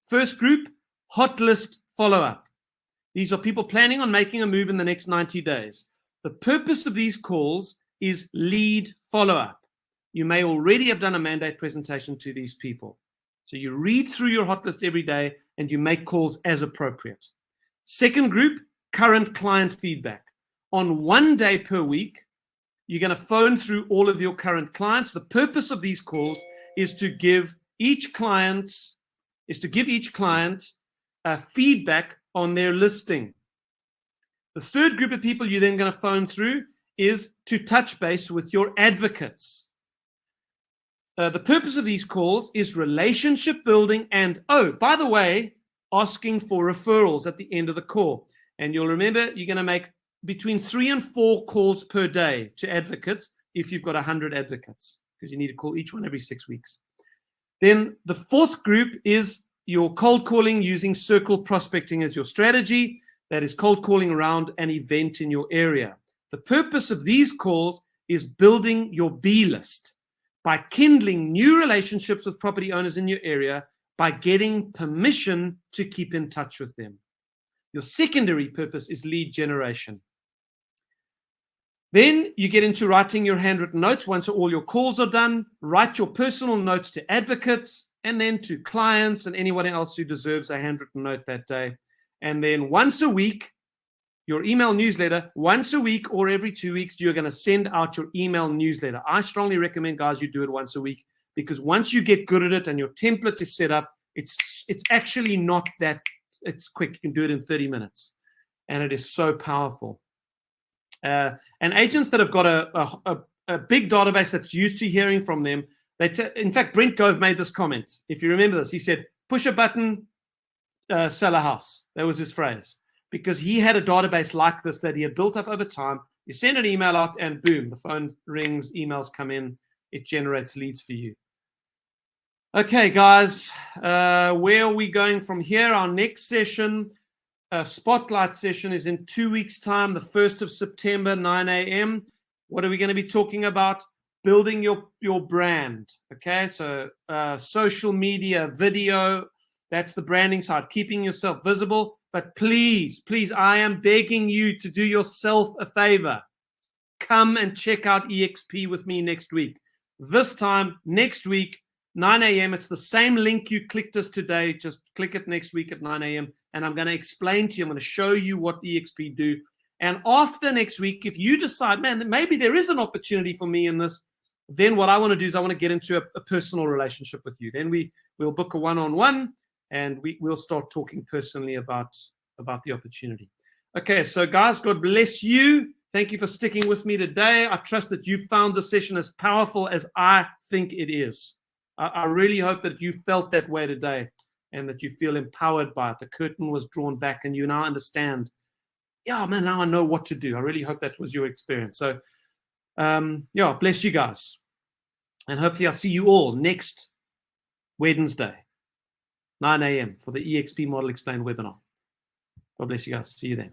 B: First group, hot list follow-up. These are people planning on making a move in the next 90 days. The purpose of these calls is lead follow-up. You may already have done a mandate presentation to these people. So you read through your hot list every day and you make calls as appropriate. Second group, current client feedback. On 1 day per week, you're going to phone through all of your current clients. The purpose of these calls is to give each client feedback on their listing. The third group of people you're then going to phone through is to touch base with your advocates. The purpose of these calls is relationship building and, oh, by the way, asking for referrals at the end of the call. And you'll remember you're going to make between 3 and 4 calls per day to advocates if you've got 100 advocates, because you need to call each one every 6 weeks. Then the fourth group is your cold calling using circle prospecting as your strategy. That is cold calling around an event in your area. The purpose of these calls is building your B list by kindling new relationships with property owners in your area, by getting permission to keep in touch with them. Your secondary purpose is lead generation. Then you get into writing your handwritten notes. Once all your calls are done, write your personal notes to advocates and then to clients and anyone else who deserves a handwritten note that day. And then once a week, your email newsletter, once a week or every 2 weeks, you're going to send out your email newsletter. I strongly recommend, guys, you do it once a week because once you get good at it and your template is set up, it's actually not that it's quick. You can do it in 30 minutes, and it is so powerful. And agents that have got a big database that's used to hearing from them, in fact, Brent Gove made this comment. If you remember this, he said, push a button, sell a house. That was his phrase, because he had a database like this that he had built up over time. You send an email out and boom, the phone rings, emails come in, it generates leads for you. Okay, guys, where are we going from here? Our next session, spotlight session, is in 2 weeks' time, the 1st of September, 9 a.m. What are we going to be talking about? Building your brand. Okay, so social media, video, that's the branding side, keeping yourself visible. But please, please, I am begging you to do yourself a favor. Come and check out EXP with me next week. This time, next week, 9 a.m. It's the same link you clicked us today. Just click it next week at 9 a.m. And I'm going to explain to you, I'm going to show you what EXP do. And after next week, if you decide, man, maybe there is an opportunity for me in this, then what I want to do is I want to get into a personal relationship with you. Then we'll book a one-on-one, and we'll start talking personally about the opportunity. Okay, so guys, God bless you. Thank you for sticking with me today. I trust that you found the session as powerful as I think it is. I really hope that you felt that way today and that you feel empowered by it. The curtain was drawn back and you now understand, yeah, man, now I know what to do. I really hope that was your experience. So, yeah, bless you guys. And hopefully I'll see you all next Wednesday, 9 a.m. for the EXP Model Explained webinar. God bless you guys. See you then.